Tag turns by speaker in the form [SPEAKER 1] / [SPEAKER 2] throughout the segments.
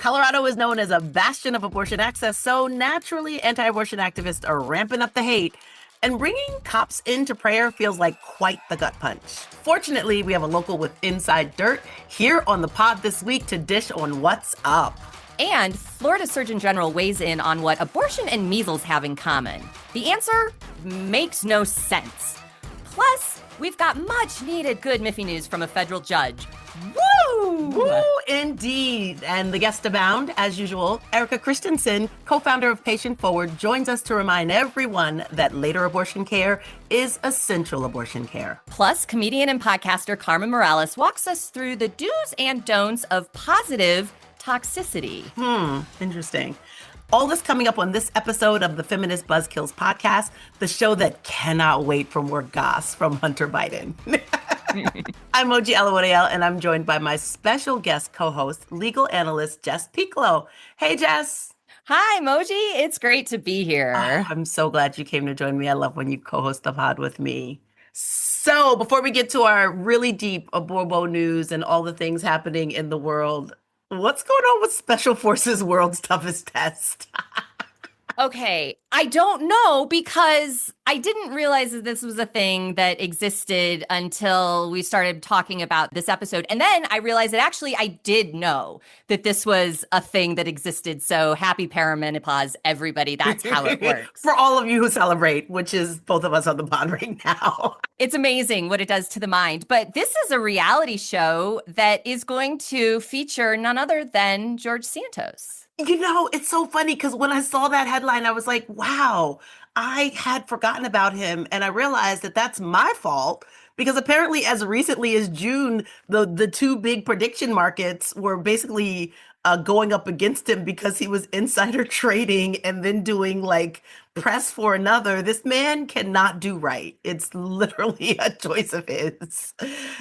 [SPEAKER 1] Colorado is known as a bastion of abortion access, so naturally anti-abortion activists are ramping up the hate. And bringing cops into prayer feels like quite the gut punch. Fortunately, we have a local with inside dirt here on the pod this week to dish on what's up.
[SPEAKER 2] And Florida Surgeon General weighs in on what abortion and measles have in common. The answer makes no sense. Plus, we've got much needed good Miffy news from a federal judge. Woo!
[SPEAKER 1] Woo, indeed. And the guests abound, as usual. Erika Christensen, co-founder of Patient Forward, joins us to remind everyone that later abortion care is essential abortion care.
[SPEAKER 2] Plus, comedian and podcaster Carmen Morales walks us through the do's and don'ts of positive toxicity.
[SPEAKER 1] Interesting. All this coming up on this episode of the Feminist Buzzkills podcast, the show that cannot wait for more goss from Hunter Biden. I'm Moji and I'm joined by my special guest co-host, legal analyst Jess Pieklo. Hey, Jess.
[SPEAKER 2] Hi, Moji. It's great to be here.
[SPEAKER 1] Oh, I'm so glad you came to join me. I love when you co-host the pod with me. So before we get to our really deep abobo news and all the things happening in the world, what's going on with Special Forces World's Toughest Test?
[SPEAKER 2] Okay, I don't know because I didn't realize that this was a thing that existed until we started talking about this episode. And then I realized that actually I did know that this was a thing that existed. So happy perimenopause, everybody. That's how it works.
[SPEAKER 1] For all of you who celebrate, which is both of us on the pod right now.
[SPEAKER 2] It's amazing what it does to the mind. But this is a reality show that is going to feature none other than George Santos.
[SPEAKER 1] You know, it's so funny because when I saw that headline, I was like, wow, I had forgotten about him. And I realized that that's my fault because apparently as recently as June, the two big prediction markets were basically going up against him because he was insider trading and then doing like press for another. This man cannot do right. It's literally a choice of his.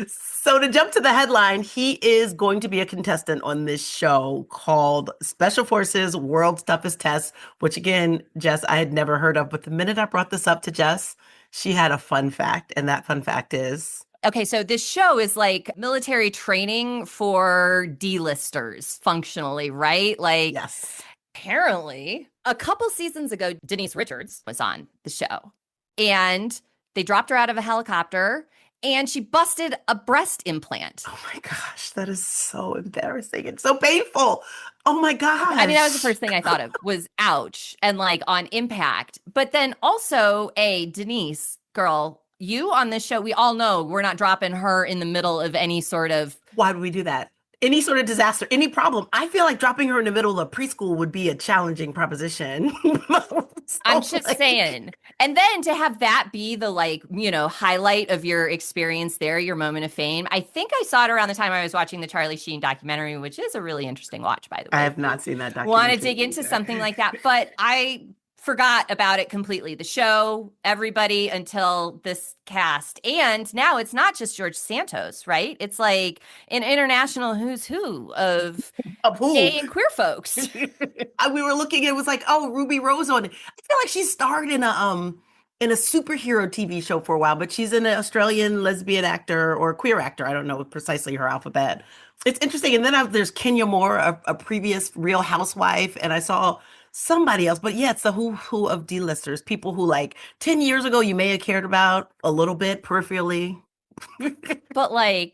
[SPEAKER 1] So to jump to the headline, he is going to be a contestant on this show called Special Forces World's Toughest Test, which again, Jess, I had never heard of. But the minute I brought this up to Jess, she had a fun fact. And that fun fact is...
[SPEAKER 2] Okay, so this show is like military training for D-listers functionally, right? Like,
[SPEAKER 1] yes.
[SPEAKER 2] Apparently, a couple seasons ago, Denise Richards was on the show and they dropped her out of a helicopter and she busted a breast implant.
[SPEAKER 1] Oh my gosh, that is so embarrassing. It's so painful. Oh my gosh.
[SPEAKER 2] I mean, that was the first thing I thought of was ouch and like on impact. But then also, Denise, girl, you on this show, we all know we're not dropping her in the middle of any sort of...
[SPEAKER 1] Why would we do that? Any sort of disaster, any problem. I feel like dropping her in the middle of preschool would be a challenging proposition.
[SPEAKER 2] I'm just saying. And then to have that be the highlight of your experience there, your moment of fame. I think I saw it around the time I was watching the Charlie Sheen documentary, which is a really interesting watch, by the way.
[SPEAKER 1] I have not seen that documentary.
[SPEAKER 2] Want to dig into something like that, but I forgot about it completely. The show, everybody until this cast. And now it's not just George Santos, right? It's like an international who's who of gay and queer folks.
[SPEAKER 1] We were looking, it was like, oh, Ruby Rose on it. I feel like she starred in a superhero TV show for a while, but she's an Australian lesbian actor or queer actor. I don't know precisely her alphabet. It's interesting. And then there's Kenya Moore, a previous Real Housewife. And I saw somebody else, but yeah, it's the who of D-listers, people who like 10 years ago you may have cared about a little bit peripherally.
[SPEAKER 2] But I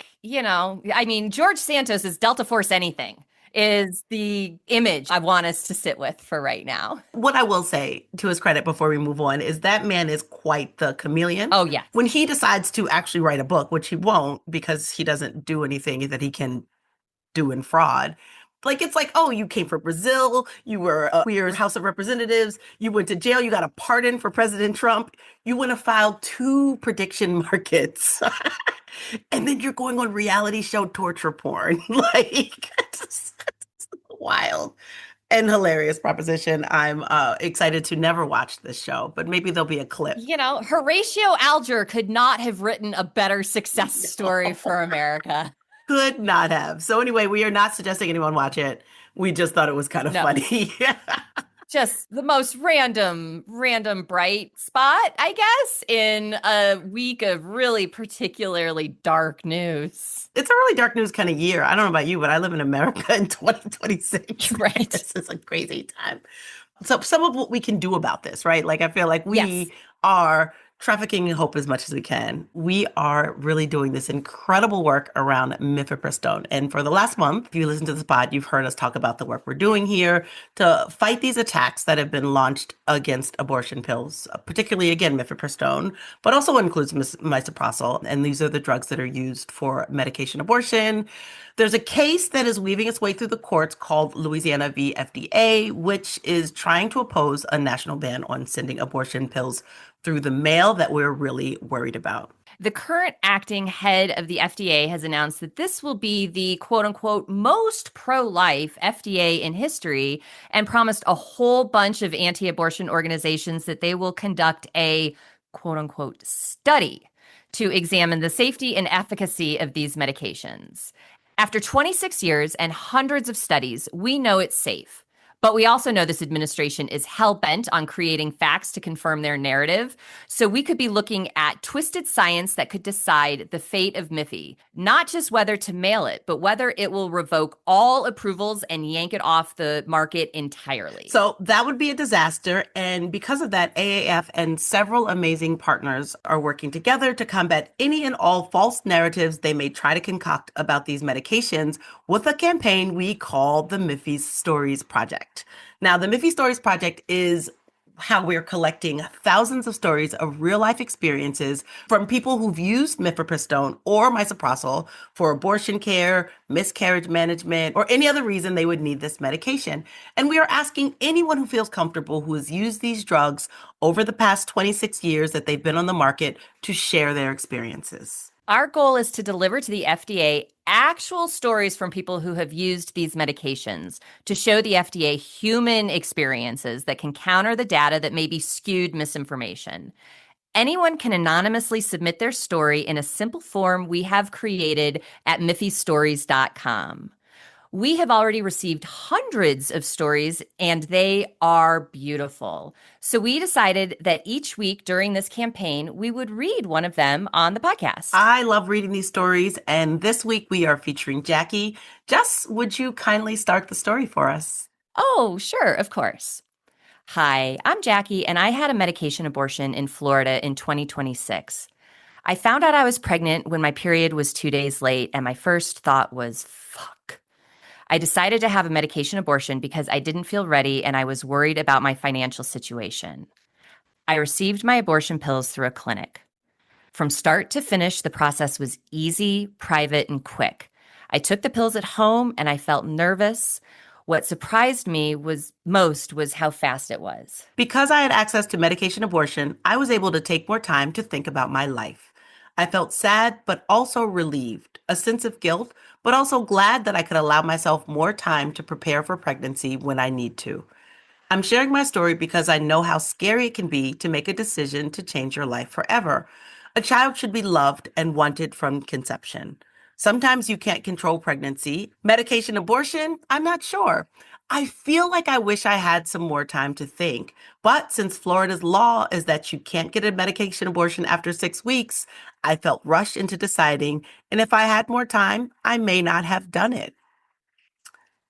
[SPEAKER 2] mean, George Santos is Delta Force anything is the image I want us to sit with for right now.
[SPEAKER 1] What I will say to his credit before we move on is that man is quite the chameleon.
[SPEAKER 2] Oh, yeah.
[SPEAKER 1] When he decides to actually write a book, which he won't because he doesn't do anything that he can do in fraud. Like, it's like, oh, you came from Brazil, you were a queer House of Representatives, you went to jail, you got a pardon for President Trump, you went to file 2 prediction markets, and then you're going on reality show torture porn. Like, it's wild and hilarious proposition. I'm excited to never watch this show, but maybe there'll be a clip.
[SPEAKER 2] Horatio Alger could not have written a better success story for America.
[SPEAKER 1] Could not have. So anyway, we are not suggesting anyone watch it. We just thought it was kind of funny.
[SPEAKER 2] Just the most random bright spot, I guess, in a week of really particularly dark news.
[SPEAKER 1] It's a really dark news kind of year. I don't know about you, but I live in America in 2026.
[SPEAKER 2] Right.
[SPEAKER 1] This is a crazy time. So some of what we can do about this, right? Like I feel like
[SPEAKER 2] Yes.
[SPEAKER 1] we are trafficking in hope as much as we can. We are really doing this incredible work around mifepristone. And for the last month, if you listen to this pod, you've heard us talk about the work we're doing here to fight these attacks that have been launched against abortion pills, particularly, again, mifepristone, but also includes misoprostol. And these are the drugs that are used for medication abortion. There's a case that is weaving its way through the courts called Louisiana v. FDA, which is trying to oppose a national ban on sending abortion pills through the mail that we're really worried about.
[SPEAKER 2] The current acting head of the FDA has announced that this will be the quote unquote most pro-life FDA in history and promised a whole bunch of anti-abortion organizations that they will conduct a quote unquote study to examine the safety and efficacy of these medications. After 26 years and hundreds of studies, we know it's safe. But we also know this administration is hell-bent on creating facts to confirm their narrative. So we could be looking at twisted science that could decide the fate of Miffy, not just whether to mail it, but whether it will revoke all approvals and yank it off the market entirely.
[SPEAKER 1] So that would be a disaster. And because of that, AAF and several amazing partners are working together to combat any and all false narratives they may try to concoct about these medications with a campaign we call the Miffy Stories Project. Now, the Miffy Stories Project is how we're collecting thousands of stories of real life experiences from people who've used mifepristone or misoprostol for abortion care, miscarriage management, or any other reason they would need this medication. And we are asking anyone who feels comfortable who has used these drugs over the past 26 years that they've been on the market to share their experiences.
[SPEAKER 2] Our goal is to deliver to the FDA actual stories from people who have used these medications to show the FDA human experiences that can counter the data that may be skewed misinformation. Anyone can anonymously submit their story in a simple form we have created at miffystories.com. We have already received hundreds of stories, and they are beautiful. So we decided that each week during this campaign, we would read one of them on the podcast.
[SPEAKER 1] I love reading these stories, and this week we are featuring Jackie. Jess, would you kindly start the story for us?
[SPEAKER 2] Oh, sure, of course. Hi, I'm Jackie, and I had a medication abortion in Florida in 2026. I found out I was pregnant when my period was 2 days late, and my first thought was, fuck. I decided to have a medication abortion because I didn't feel ready and I was worried about my financial situation. I received my abortion pills through a clinic. From start to finish, the process was easy, private, and quick. I took the pills at home and I felt nervous. What surprised me most was how fast it was.
[SPEAKER 1] Because I had access to medication abortion, I was able to take more time to think about my life. I felt sad, but also relieved, a sense of guilt, but also glad that I could allow myself more time to prepare for pregnancy when I need to. I'm sharing my story because I know how scary it can be to make a decision to change your life forever. A child should be loved and wanted from conception. Sometimes you can't control pregnancy. Medication abortion, I'm not sure. I feel like I wish I had some more time to think. But since Florida's law is that you can't get a medication abortion after 6 weeks, I felt rushed into deciding, and if I had more time, I may not have done it.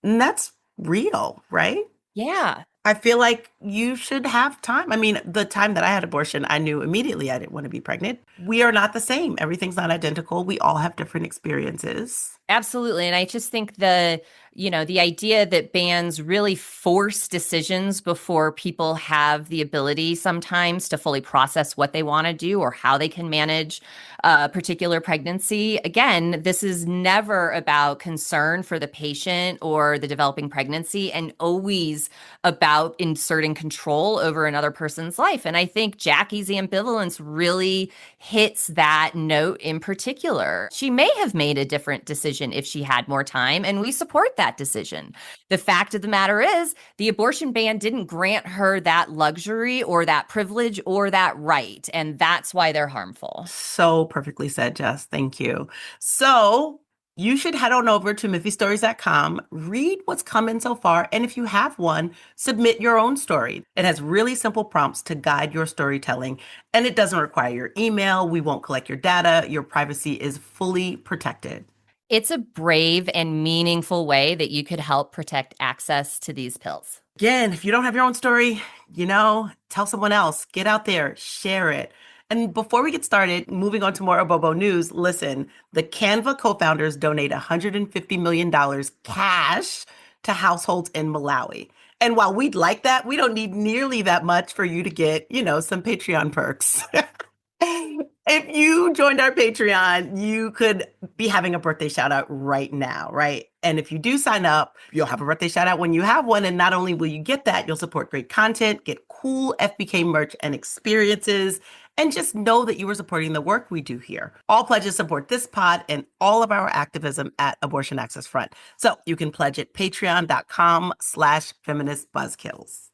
[SPEAKER 1] And that's real, right?
[SPEAKER 2] Yeah.
[SPEAKER 1] I feel like you should have time. I mean, the time that I had abortion, I knew immediately I didn't want to be pregnant. We are not the same. Everything's not identical. We all have different experiences.
[SPEAKER 2] Absolutely. And I just think the idea that bans really force decisions before people have the ability sometimes to fully process what they want to do or how they can manage a particular pregnancy. Again, this is never about concern for the patient or the developing pregnancy and always about inserting control over another person's life. And I think Jackie's ambivalence really hits that note in particular. She may have made a different decision if she had more time, and we support that decision. The fact of the matter is, the abortion ban didn't grant her that luxury or that privilege or that right, and that's why they're harmful.
[SPEAKER 1] So perfectly said, Jess. Thank you. So You should head on over to miffystories.com, read what's come in so far, and if you have one, submit your own story. It has really simple prompts to guide your storytelling, and it doesn't require your email. We won't collect your data. Your privacy is fully protected.
[SPEAKER 2] It's a brave and meaningful way that you could help protect access to these pills.
[SPEAKER 1] Again, if you don't have your own story, tell someone else. Get out there, share it. And before we get started, moving on to more Abobo news, listen, the Canva co-founders donate $150 million cash to households in Malawi. And while we'd like that, we don't need nearly that much for you to get, some Patreon perks. If you joined our Patreon, you could be having a birthday shout out right now, right? And if you do sign up, you'll have a birthday shout out when you have one. And not only will you get that, you'll support great content, get cool FBK merch and experiences, and just know that you are supporting the work we do here. All pledges support this pod and all of our activism at Abortion Access Front. So you can pledge at patreon.com/feministbuzzkills.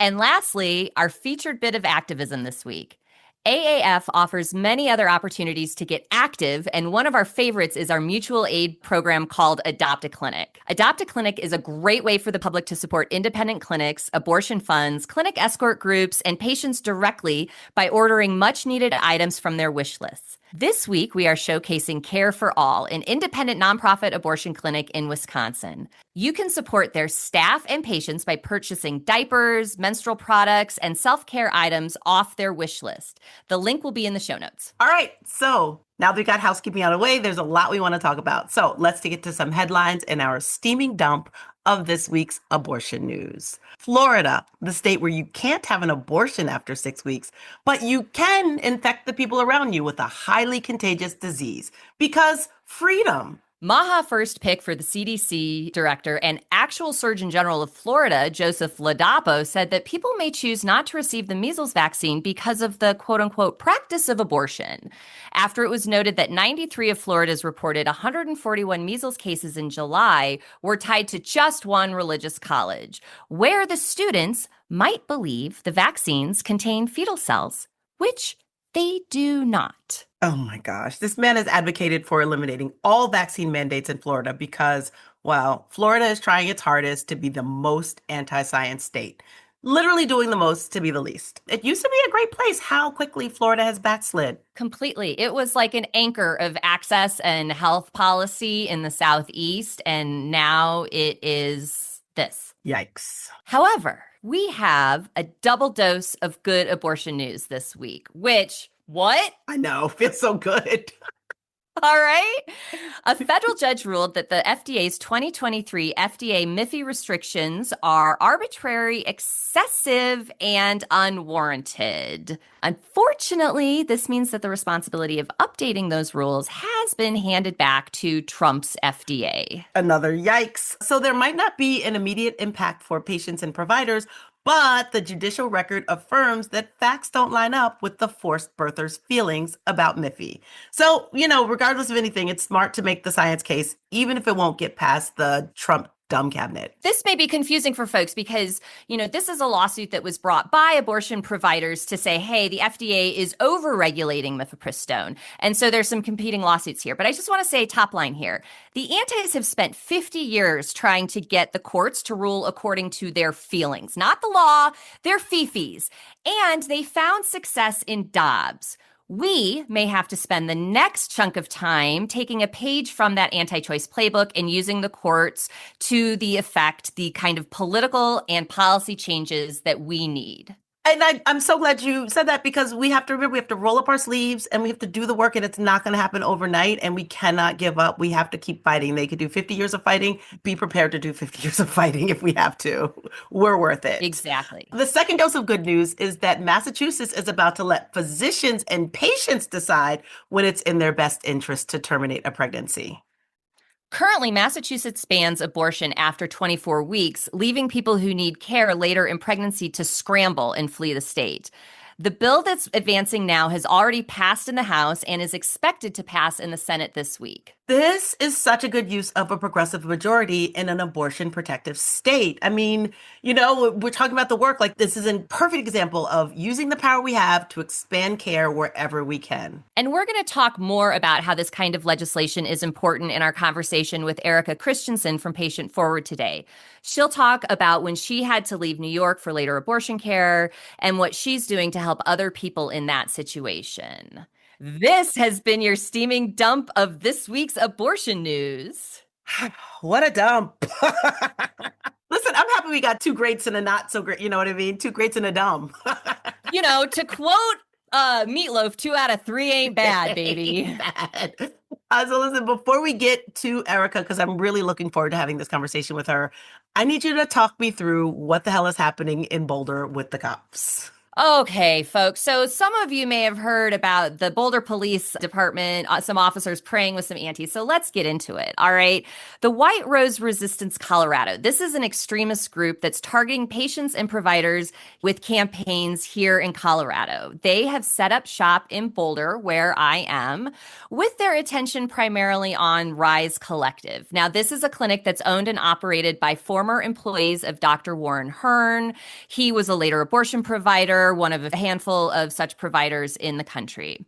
[SPEAKER 2] And lastly, our featured bit of activism this week. AAF offers many other opportunities to get active, and one of our favorites is our mutual aid program called Adopt a Clinic. Adopt a Clinic is a great way for the public to support independent clinics, abortion funds, clinic escort groups, and patients directly by ordering much-needed items from their wish lists. This week, we are showcasing Care for All, an independent nonprofit abortion clinic in Wisconsin. You can support their staff and patients by purchasing diapers, menstrual products, and self-care items off their wish list. The link will be in the show notes.
[SPEAKER 1] All right, so now that we got housekeeping out of the way, there's a lot we want to talk about. So let's get to some headlines in our steaming dump of this week's abortion news. Florida, the state where you can't have an abortion after 6 weeks, but you can infect the people around you with a highly contagious disease because freedom.
[SPEAKER 2] Maha first pick for the CDC director and actual Surgeon General of Florida, Joseph Ladapo, said that people may choose not to receive the measles vaccine because of the quote-unquote practice of abortion. After it was noted that 93 of Florida's reported 141 measles cases in July were tied to just one religious college, where the students might believe the vaccines contain fetal cells, which they do not.
[SPEAKER 1] Oh my gosh. This man has advocated for eliminating all vaccine mandates in Florida because, well, Florida is trying its hardest to be the most anti-science state. Literally doing the most to be the least. It used to be a great place. How quickly Florida has backslid.
[SPEAKER 2] Completely. It was like an anchor of access and health policy in the Southeast, and now it is this.
[SPEAKER 1] Yikes.
[SPEAKER 2] However, we have a double dose of good abortion news this week, which, what?
[SPEAKER 1] I know, feels so good.
[SPEAKER 2] All right. A federal judge ruled that the FDA's 2023 FDA MIFI restrictions are arbitrary, excessive, and unwarranted. Unfortunately, this means that the responsibility of updating those rules has been handed back to Trump's FDA.
[SPEAKER 1] Another yikes. So there might not be an immediate impact for patients and providers, but the judicial record affirms that facts don't line up with the forced birthers' feelings about MIFI. So, regardless of anything, it's smart to make the science case, even if it won't get past the Trump dumb cabinet.
[SPEAKER 2] This may be confusing for folks because, this is a lawsuit that was brought by abortion providers to say, hey, the FDA is over-regulating mifepristone. And so there's some competing lawsuits here. But I just want to say top line here. The antis have spent 50 years trying to get the courts to rule according to their feelings, not the law, their fifis. And they found success in Dobbs. We may have to spend the next chunk of time taking a page from that anti-choice playbook and using the courts to effect the kind of political and policy changes that we need.
[SPEAKER 1] And I'm so glad you said that because we have to remember, we have to roll up our sleeves and we have to do the work, and it's not going to happen overnight, and we cannot give up. We have to keep fighting. They could do 50 years of fighting. Be prepared to do 50 years of fighting if we have to. We're worth it.
[SPEAKER 2] Exactly.
[SPEAKER 1] The second dose of good news is that Massachusetts is about to let physicians and patients decide when it's in their best interest to terminate a pregnancy.
[SPEAKER 2] Currently, Massachusetts bans abortion after 24 weeks, leaving people who need care later in pregnancy to scramble and flee the state. The bill that's advancing now has already passed in the House and is expected to pass in the Senate this week.
[SPEAKER 1] This is such a good use of a progressive majority in an abortion protective state. I mean, we're talking about the work. Like, this is a perfect example of using the power we have to expand care wherever we can.
[SPEAKER 2] And we're going to talk more about how this kind of legislation is important in our conversation with Erika Christensen from Patient Forward today. She'll talk about when she had to leave New York for later abortion care and what she's doing to help other people in that situation. This has been your steaming dump of this week's abortion news.
[SPEAKER 1] What a dump. Listen, I'm happy we got two greats and a not so great. You know what I mean? Two greats and a dumb.
[SPEAKER 2] To quote Meatloaf, 2 out of 3 ain't bad, baby.
[SPEAKER 1] Ain't bad. So listen, before we get to Erika, because I'm really looking forward to having this conversation with her, I need you to talk me through what the hell is happening in Boulder with the cops.
[SPEAKER 2] Okay, folks. So some of you may have heard about the Boulder Police Department, some officers praying with some aunties. So let's get into it. All right. The White Rose Resistance Colorado. This is an extremist group that's targeting patients and providers with campaigns here in Colorado. They have set up shop in Boulder, where I am, with their attention primarily on Rise Collective. Now, this is a clinic that's owned and operated by former employees of Dr. Warren Hearn. He was a later abortion provider, one of a handful of such providers in the country.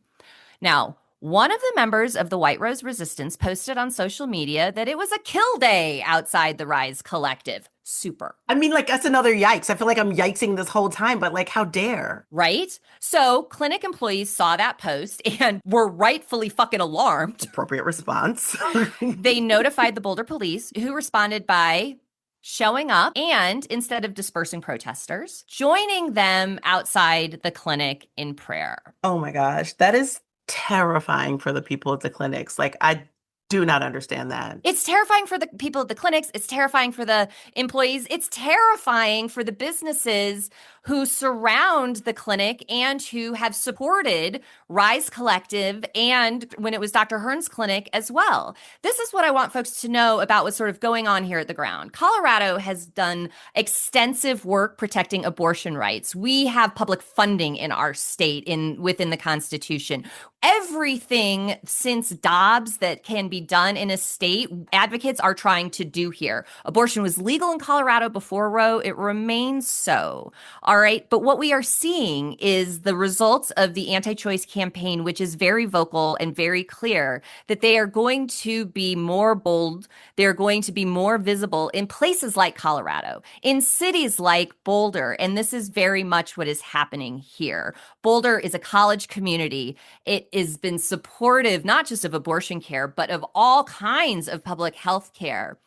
[SPEAKER 2] Now, one of the members of the White Rose Resistance posted on social media that it was a kill day outside the Rise Collective. Super.
[SPEAKER 1] I mean, like, that's another yikes. I feel like I'm yikesing this whole time, but like, how dare?
[SPEAKER 2] Right? So clinic employees saw that post and were rightfully fucking alarmed.
[SPEAKER 1] Appropriate response.
[SPEAKER 2] They notified the Boulder police, who responded by showing up and, instead of dispersing protesters, joining them outside the clinic in prayer.
[SPEAKER 1] Oh my gosh, that is terrifying for the people at the clinics. Like, I do not understand that.
[SPEAKER 2] It's terrifying for the people at the clinics. It's terrifying for the employees. It's terrifying for the businesses who surround the clinic and who have supported Rise Collective and when it was Dr. Hearn's clinic as well. This is what I want folks to know about what's sort of going on here at the ground. Colorado has done extensive work protecting abortion rights. We have public funding in our state within the Constitution. Everything since Dobbs that can be done in a state, advocates are trying to do here. Abortion was legal in Colorado before Roe. It remains so. All right. But what we are seeing is the results of the anti-choice campaign, which is very vocal and very clear that they are going to be more bold. They're going to be more visible in places like Colorado, in cities like Boulder. And this is very much what is happening here. Boulder is a college community. It has been supportive, not just of abortion care, but of all kinds of public health care.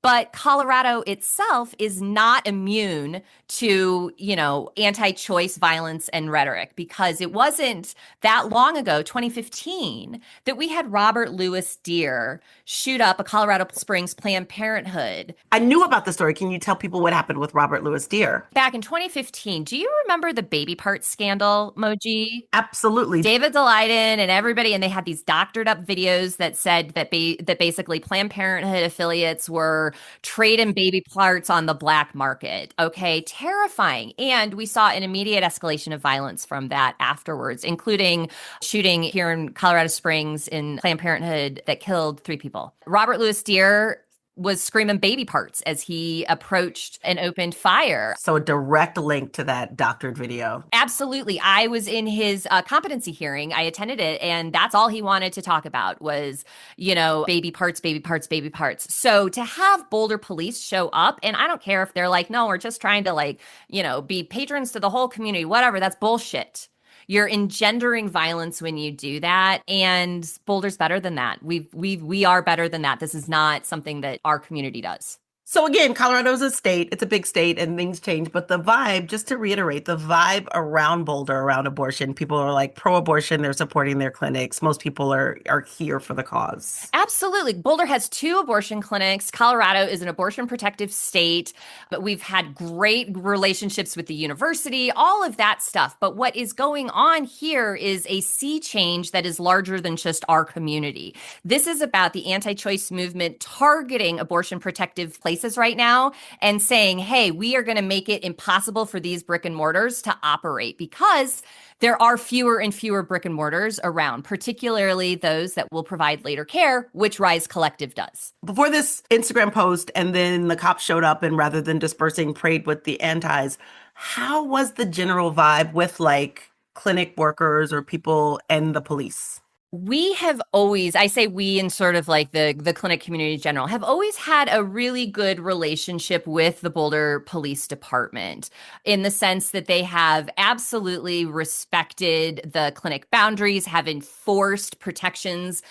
[SPEAKER 2] But Colorado itself is not immune to, anti-choice violence and rhetoric, because it wasn't that long ago, 2015, that we had Robert Louis Deere shoot up a Colorado Springs Planned Parenthood.
[SPEAKER 1] I knew about the story. Can you tell people what happened with Robert Louis Deere?
[SPEAKER 2] Back in 2015, do you remember the baby parts scandal, Moji?
[SPEAKER 1] Absolutely.
[SPEAKER 2] David Daleiden and everybody, and they had these doctored up videos that said that basically Planned Parenthood affiliates were trading baby parts on the black market. Okay, terrifying. And we saw an immediate escalation of violence from that afterwards, including shooting here in Colorado Springs in Planned Parenthood that killed 3 people. Robert Louis Deere was screaming baby parts as he approached and opened fire.
[SPEAKER 1] So a direct link to that doctored video.
[SPEAKER 2] Absolutely. I was in his competency hearing. I attended it, and that's all he wanted to talk about was, baby parts, baby parts, baby parts. So to have Boulder police show up, and I don't care if they're like, no, we're just trying to be patrons to the whole community, whatever, that's bullshit. You're engendering violence when you do that, and Boulder's better than that. We are better than that. This is not something that our community does.
[SPEAKER 1] So again, Colorado is a state. It's a big state and things change. But the vibe, just to reiterate, the vibe around Boulder, around abortion, people are like pro-abortion. They're supporting their clinics. Most people are here for the cause.
[SPEAKER 2] Absolutely. Boulder has 2 abortion clinics. Colorado is an abortion protective state. But we've had great relationships with the university, all of that stuff. But what is going on here is a sea change that is larger than just our community. This is about the anti-choice movement targeting abortion protective places right now and saying, hey, we are going to make it impossible for these brick and mortars to operate because there are fewer and fewer brick and mortars around, particularly those that will provide later care, which Rise Collective does.
[SPEAKER 1] Before this Instagram post, and then the cops showed up and rather than dispersing, prayed with the antis, how was the general vibe with like clinic workers or people and the police?
[SPEAKER 2] We have always, I say we in sort of like the clinic community in general, have always had a really good relationship with the Boulder Police Department in the sense that they have absolutely respected the clinic boundaries, have enforced protections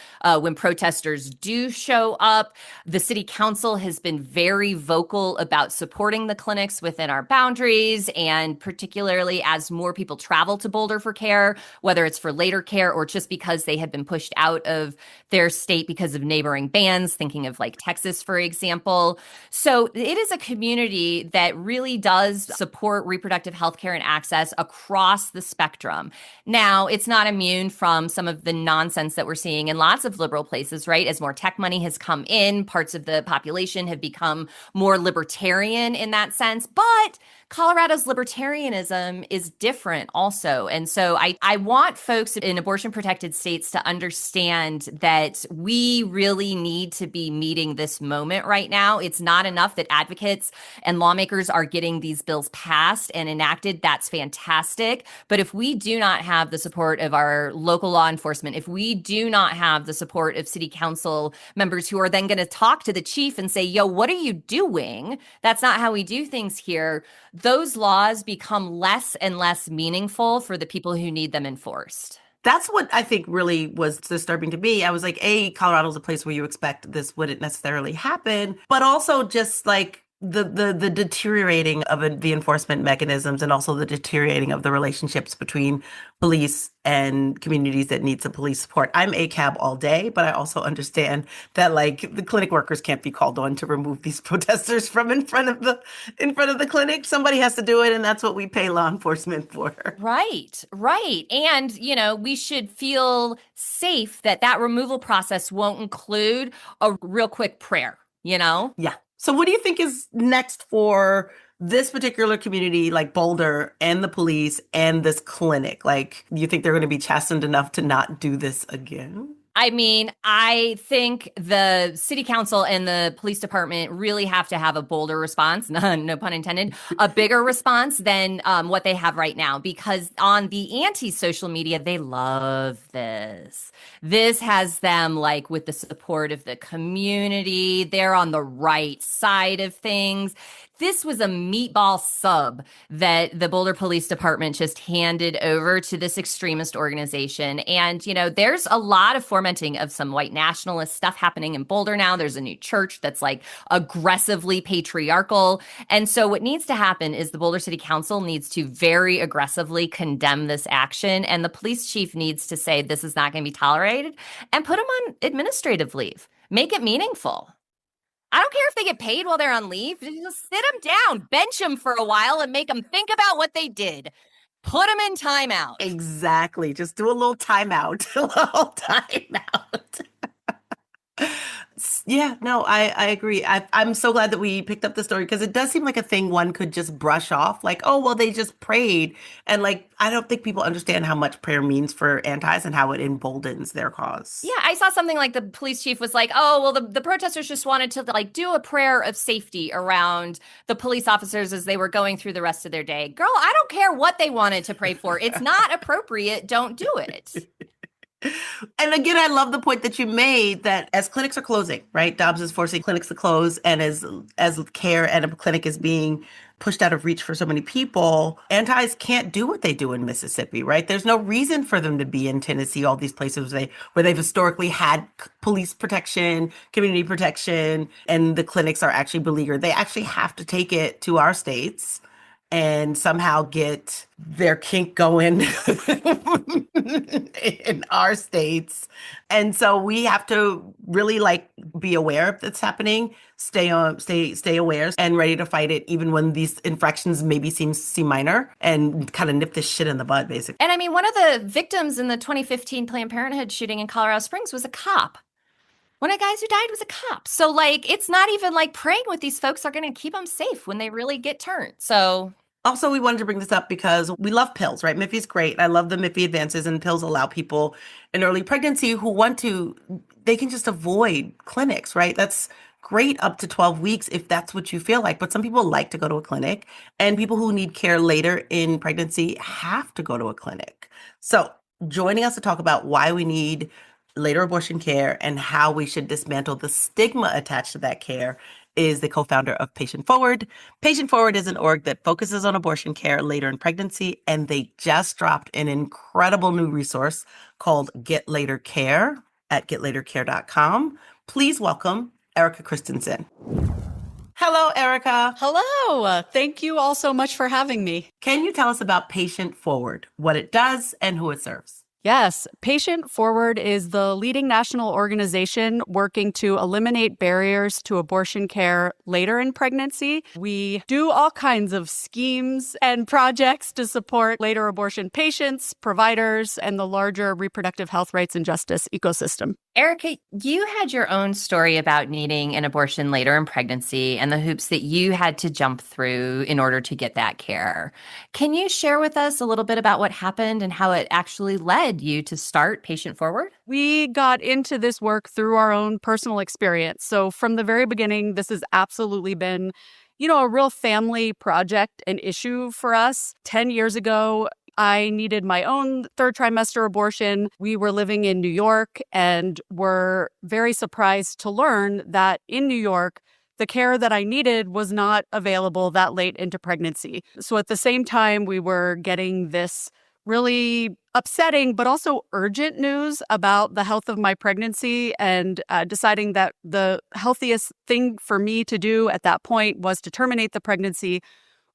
[SPEAKER 2] when protesters do show up. The city council has been very vocal about supporting the clinics within our boundaries, and particularly as more people travel to Boulder for care, whether it's for later care or just because they have been pushed out of their state because of neighboring bans, thinking of like Texas, for example. So it is a community that really does support reproductive health care and access across the spectrum. Now, it's not immune from some of the nonsense that we're seeing in lots of liberal places, right? As more tech money has come in, parts of the population have become more libertarian in that sense. But Colorado's libertarianism is different also. And so I want folks in abortion protected states to understand that we really need to be meeting this moment right now. It's not enough that advocates and lawmakers are getting these bills passed and enacted. That's fantastic. But if we do not have the support of our local law enforcement, if we do not have the support of city council members who are then going to talk to the chief and say, yo, what are you doing? That's not how we do things here. Those laws become less and less meaningful for the people who need them enforced.
[SPEAKER 1] That's what I think really was disturbing to me. I was like, Colorado's a place where you expect this wouldn't necessarily happen, but also just like the deteriorating of the enforcement mechanisms and also the deteriorating of the relationships between police and communities that need some police support. I'm ACAB all day, but I also understand that like the clinic workers can't be called on to remove these protesters from in front of the clinic. Somebody has to do it, and that's what we pay law enforcement for.
[SPEAKER 2] Right, right. And, you know, we should feel safe that that removal process won't include a real quick prayer, you know?
[SPEAKER 1] Yeah. So what do you think is next for this particular community, like Boulder and the police and this clinic? Like, do you think they're going to be chastened enough to not do this again?
[SPEAKER 2] I mean, I think the city council and the police department really have to have a bolder response, no pun intended, a bigger response than what they have right now. Because on the anti-social media, they love this. This has them like with the support of the community. They're on the right side of things. This was a meatball sub that the Boulder Police Department just handed over to this extremist organization. And, you know, there's a lot of fomenting of some white nationalist stuff happening in Boulder now. There's a new church that's like aggressively patriarchal. And so what needs to happen is the Boulder City Council needs to very aggressively condemn this action. And the police chief needs to say this is not going to be tolerated and put them on administrative leave. Make it meaningful. I don't care if they get paid while they're on leave. Just sit them down, bench them for a while, and make them think about what they did. Put them in timeout.
[SPEAKER 1] Exactly. Just do a little timeout. A little timeout. Yeah, no, I agree. I'm so glad that we picked up the story because it does seem like a thing one could just brush off. Like, oh, well, they just prayed. And like, I don't think people understand how much prayer means for antis and how it emboldens their cause.
[SPEAKER 2] Yeah, I saw something like the police chief was like, oh, well, the protesters just wanted to like do a prayer of safety around the police officers as they were going through the rest of their day. Girl, I don't care what they wanted to pray for. It's not appropriate. Don't do it.
[SPEAKER 1] And again, I love the point that you made that as clinics are closing, right? Dobbs is forcing clinics to close, and as care at a clinic is being pushed out of reach for so many people, antis can't do what they do in Mississippi, right? There's no reason for them to be in Tennessee, all these places where they've historically had police protection, community protection, and the clinics are actually beleaguered. They actually have to take it to our states and somehow get their kink going in our states. And so we have to really like be aware of that's happening, stay aware and ready to fight it, even when these infractions maybe seem minor, and kind of nip this shit in the bud, basically.
[SPEAKER 2] And I mean, one of the victims in the 2015 Planned Parenthood shooting in Colorado Springs was a cop. One of the guys who died was a cop. So like, it's not even like praying with these folks are going to keep them safe when they really get turned. So
[SPEAKER 1] Also, we wanted to bring this up because we love pills, right? Miffy's great. I love the Miffy advances, and pills allow people in early pregnancy who want to, they can just avoid clinics, right? That's great up to 12 weeks if that's what you feel like. But some people like to go to a clinic, and people who need care later in pregnancy have to go to a clinic. So, joining us to talk about why we need later abortion care and how we should dismantle the stigma attached to that care is the co-founder of Patient Forward. Patient Forward is an org that focuses on abortion care later in pregnancy, and they just dropped an incredible new resource called Get Later Care at getlatercare.com. Please welcome Erika Christensen. Hello, Erika.
[SPEAKER 3] Hello. Thank you all so much for having me.
[SPEAKER 1] Can you tell us about Patient Forward, what it does and who it serves?
[SPEAKER 3] Yes, Patient Forward is the leading national organization working to eliminate barriers to abortion care later in pregnancy. We do all kinds of schemes and projects to support later abortion patients, providers, and the larger reproductive health rights and justice ecosystem.
[SPEAKER 2] Erika, you had your own story about needing an abortion later in pregnancy and the hoops that you had to jump through in order to get that care. Can you share with us a little bit about what happened and how it actually led you to start Patient Forward?
[SPEAKER 3] We got into this work through our own personal experience. So from the very beginning, this has absolutely been, a real family project and issue for us. 10 years ago, I needed my own third trimester abortion. We were living in New York and were very surprised to learn that in New York, the care that I needed was not available that late into pregnancy. So at the same time, we were getting this really upsetting, but also urgent news about the health of my pregnancy and deciding that the healthiest thing for me to do at that point was to terminate the pregnancy.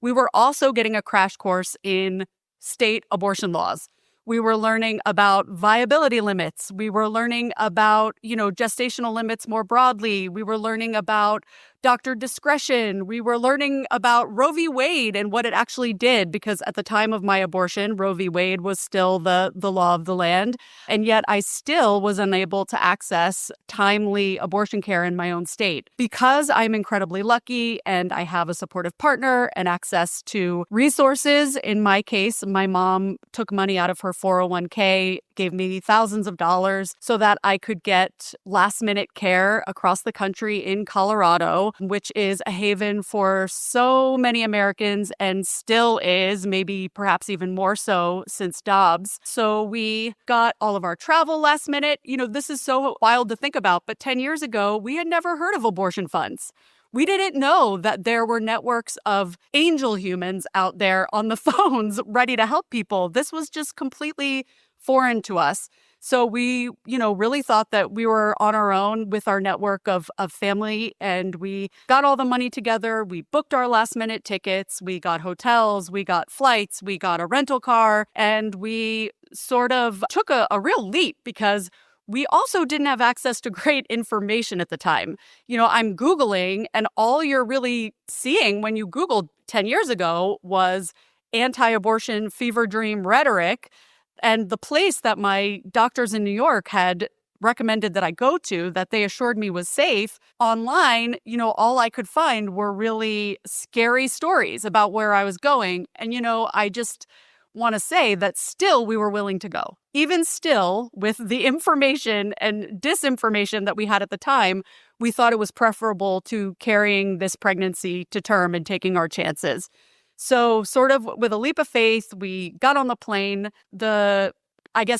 [SPEAKER 3] We were also getting a crash course in state abortion laws. We were learning about viability limits. We were learning about, gestational limits more broadly. We were learning about doctor discretion. We were learning about Roe v. Wade and what it actually did, because at the time of my abortion, Roe v. Wade was still the law of the land. And yet I still was unable to access timely abortion care in my own state. Because I'm incredibly lucky and I have a supportive partner and access to resources. In my case, my mom took money out of her 401k, gave me thousands of dollars so that I could get last minute care across the country in Colorado, which is a haven for so many Americans and still is, maybe perhaps even more so since Dobbs. So we got all of our travel last minute. This is so wild to think about, but 10 years ago, we had never heard of abortion funds. We didn't know that there were networks of angel humans out there on the phones ready to help people. This was just completely foreign to us. So we, really thought that we were on our own with our network of family, and we got all the money together. We booked our last minute tickets. We got hotels, we got flights, we got a rental car, and we sort of took a real leap because we also didn't have access to great information at the time. I'm Googling, and all you're really seeing when you Googled 10 years ago was anti-abortion fever dream rhetoric. And the place that my doctors in New York had recommended that I go to, that they assured me was safe, online, all I could find were really scary stories about where I was going. And, I just want to say that still we were willing to go. Even still, with the information and disinformation that we had at the time, we thought it was preferable to carrying this pregnancy to term and taking our chances. So sort of with a leap of faith, we got on the plane. The,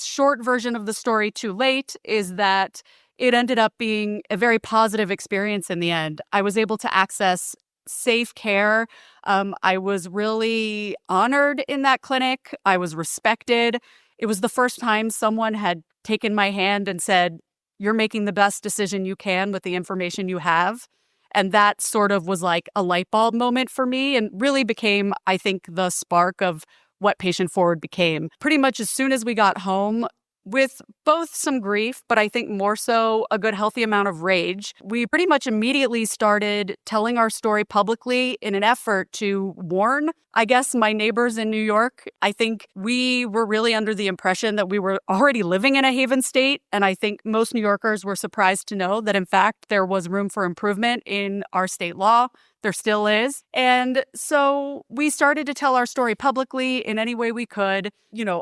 [SPEAKER 3] short version of the story too late is that it ended up being a very positive experience in the end. I was able to access safe care. I was really honored in that clinic. I was respected. It was the first time someone had taken my hand and said, "You're making the best decision you can with the information you have." And that sort of was like a light bulb moment for me and really became, I think, the spark of what Patient Forward became. Pretty much as soon as we got home, with both some grief, but I think more so a good healthy amount of rage, we pretty much immediately started telling our story publicly in an effort to warn, my neighbors in New York. I think we were really under the impression that we were already living in a haven state. And I think most New Yorkers were surprised to know that, in fact, there was room for improvement in our state law, There still is. And so we started to tell our story publicly in any way we could,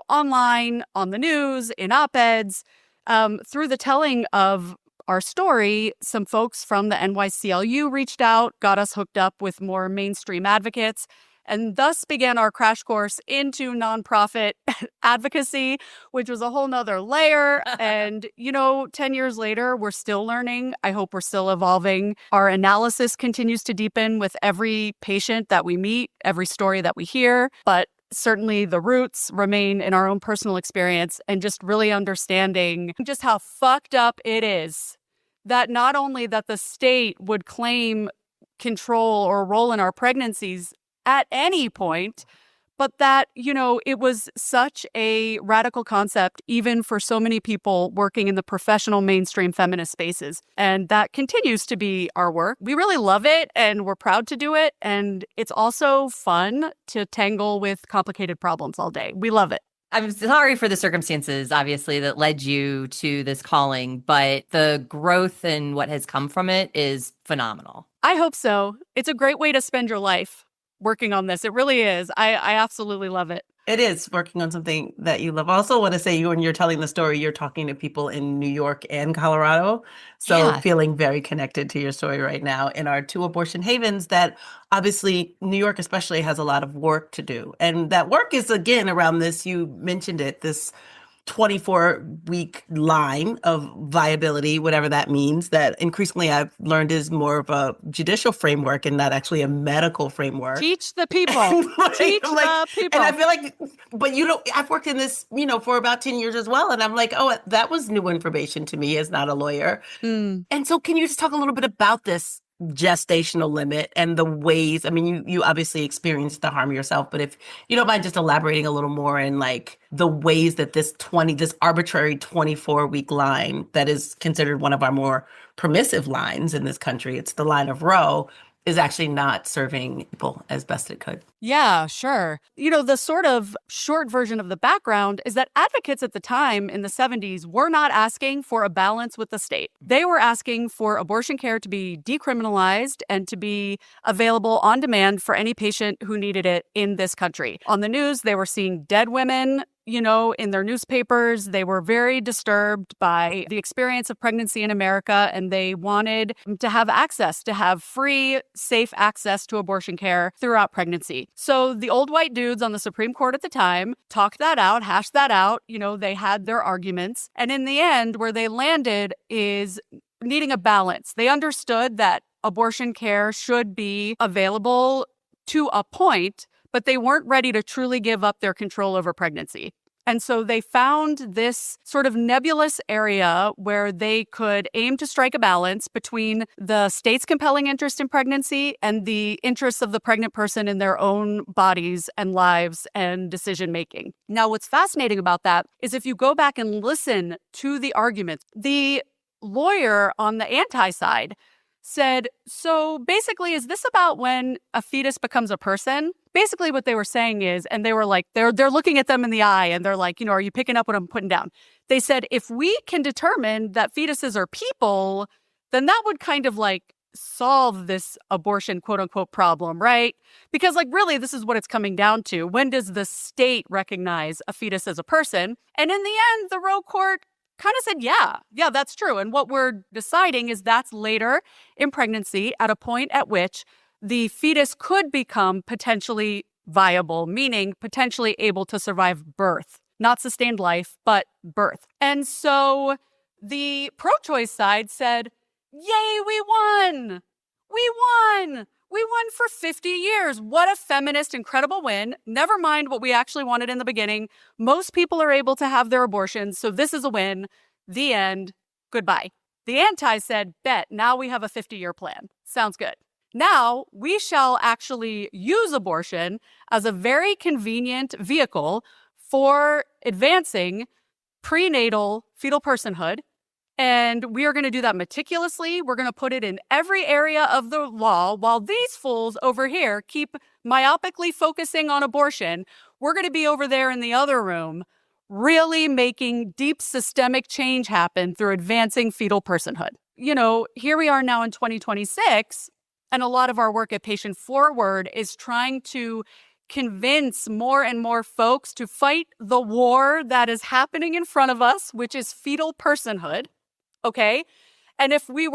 [SPEAKER 3] online, on the news, in op-eds. Through the telling of our story, some folks from the NYCLU reached out, got us hooked up with more mainstream advocates, and thus began our crash course into nonprofit advocacy, which was a whole nother layer. And, 10 years later, we're still learning. I hope we're still evolving. Our analysis continues to deepen with every patient that we meet, every story that we hear. But certainly the roots remain in our own personal experience and just really understanding just how fucked up it is that not only that the state would claim control or role in our pregnancies at any point, but that, it was such a radical concept, even for so many people working in the professional mainstream feminist spaces. And that continues to be our work. We really love it and we're proud to do it. And it's also fun to tangle with complicated problems all day. We love it.
[SPEAKER 2] I'm sorry for the circumstances, obviously, that led you to this calling, but the growth and what has come from it is phenomenal.
[SPEAKER 3] I hope so. It's a great way to spend your life working on this. It really is. I absolutely love it.
[SPEAKER 1] It is working on something that you love. I also want to say, when you're telling the story, you're talking to people in New York and Colorado. So feeling very connected to your story right now in our two abortion havens that obviously New York especially has a lot of work to do. And that work is, again, around this, you mentioned it, this 24-week line of viability, whatever that means, that increasingly I've learned is more of a judicial framework and not actually a medical framework.
[SPEAKER 3] Teach the people.
[SPEAKER 1] Right?
[SPEAKER 3] Teach the people.
[SPEAKER 1] And I feel like, but I've worked in this, for about 10 years as well. And I'm like, oh, that was new information to me as not a lawyer. And so can you just talk a little bit about this gestational limit and the ways, you obviously experienced the harm yourself, but if you don't mind just elaborating a little more in the ways that this arbitrary 24-week line that is considered one of our more permissive lines in this country, it's the line of Roe, is actually not serving people as best it could.
[SPEAKER 3] Yeah, sure. The sort of short version of the background is that advocates at the time in the 70s were not asking for a balance with the state. They were asking for abortion care to be decriminalized and to be available on demand for any patient who needed it in this country. On the news, they were seeing dead women in their newspapers. They were very disturbed by the experience of pregnancy in America, and they wanted to have free, safe access to abortion care throughout pregnancy. So the old white dudes on the Supreme Court at the time talked that out, hashed that out. They had their arguments. And in the end, where they landed is needing a balance. They understood that abortion care should be available to a point, but they weren't ready to truly give up their control over pregnancy. And so they found this sort of nebulous area where they could aim to strike a balance between the state's compelling interest in pregnancy and the interests of the pregnant person in their own bodies and lives and decision-making. Now, what's fascinating about that is if you go back and listen to the arguments, the lawyer on the anti-side said, so basically, is this about when a fetus becomes a person? Basically, what they were saying is, and they were like, they're looking at them in the eye and they're like, are you picking up what I'm putting down? They said, if we can determine that fetuses are people, then that would kind of solve this abortion quote unquote problem, right? Because really, this is what it's coming down to. When does the state recognize a fetus as a person? And in the end, the Roe court kind of said, yeah, that's true. And what we're deciding is that's later in pregnancy at a point at which the fetus could become potentially viable, meaning potentially able to survive birth, not sustained life, but birth. And so the pro-choice side said, yay, we won. We won. We won for 50 years. What a feminist, incredible win. Never mind what we actually wanted in the beginning. Most people are able to have their abortions, so this is a win. The end. Goodbye. The anti said, bet, now we have a 50-year plan. Sounds good. Now we shall actually use abortion as a very convenient vehicle for advancing prenatal fetal personhood. And we are going to do that meticulously. We're going to put it in every area of the law while these fools over here keep myopically focusing on abortion. We're going to be over there in the other room really making deep systemic change happen through advancing fetal personhood. Here we are now in 2026, And a lot of our work at Patient Forward is trying to convince more and more folks to fight the war that is happening in front of us, which is fetal personhood, okay? And if we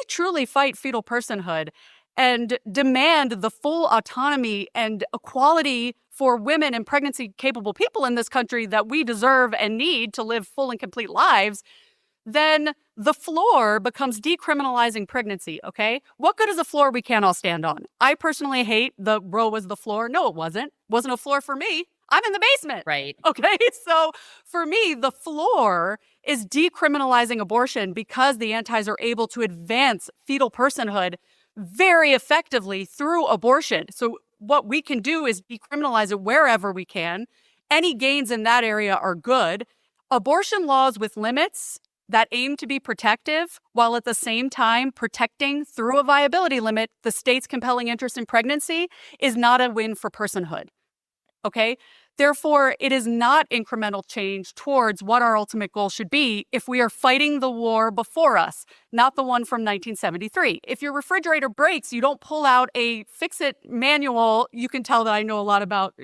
[SPEAKER 3] truly fight fetal personhood and demand the full autonomy and equality for women and pregnancy-capable people in this country that we deserve and need to live full and complete lives, then the floor becomes decriminalizing pregnancy, okay? What good is a floor we can't all stand on? I personally hate the Roe was the floor. No, it wasn't. Wasn't a floor for me. I'm in the basement.
[SPEAKER 2] Right.
[SPEAKER 3] Okay, so for me, the floor is decriminalizing abortion because the antis are able to advance fetal personhood very effectively through abortion. So what we can do is decriminalize it wherever we can. Any gains in that area are good. Abortion laws with limits that aim to be protective while at the same time protecting through a viability limit the state's compelling interest in pregnancy is not a win for personhood. Okay? Therefore, it is not incremental change towards what our ultimate goal should be if we are fighting the war before us, not the one from 1973. If your refrigerator breaks, you don't pull out a fix-it manual. You can tell that I know a lot about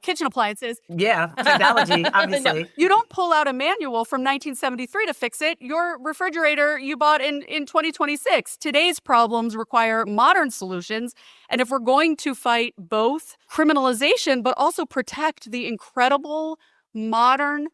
[SPEAKER 3] kitchen appliances.
[SPEAKER 1] Yeah, technology, obviously.
[SPEAKER 3] No, you don't pull out a manual from 1973 to fix it. Your refrigerator you bought in 2026. Today's problems require modern solutions. And if we're going to fight both criminalization, but also protect the incredible, modern,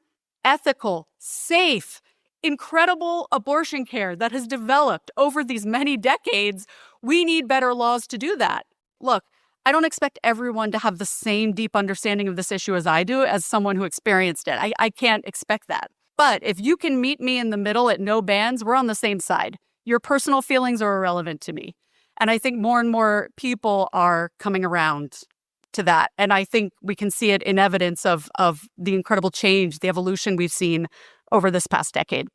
[SPEAKER 3] ethical, safe, incredible abortion care that has developed over these many decades, we need better laws to do that. Look, I don't expect everyone to have the same deep understanding of this issue as I do, as someone who experienced it. I can't expect that. But if you can meet me in the middle at no bands, we're on the same side. Your personal feelings are irrelevant to me. And I think more and more people are coming around to that. And I think we can see it in evidence of the incredible change, the evolution we've seen over this past decade.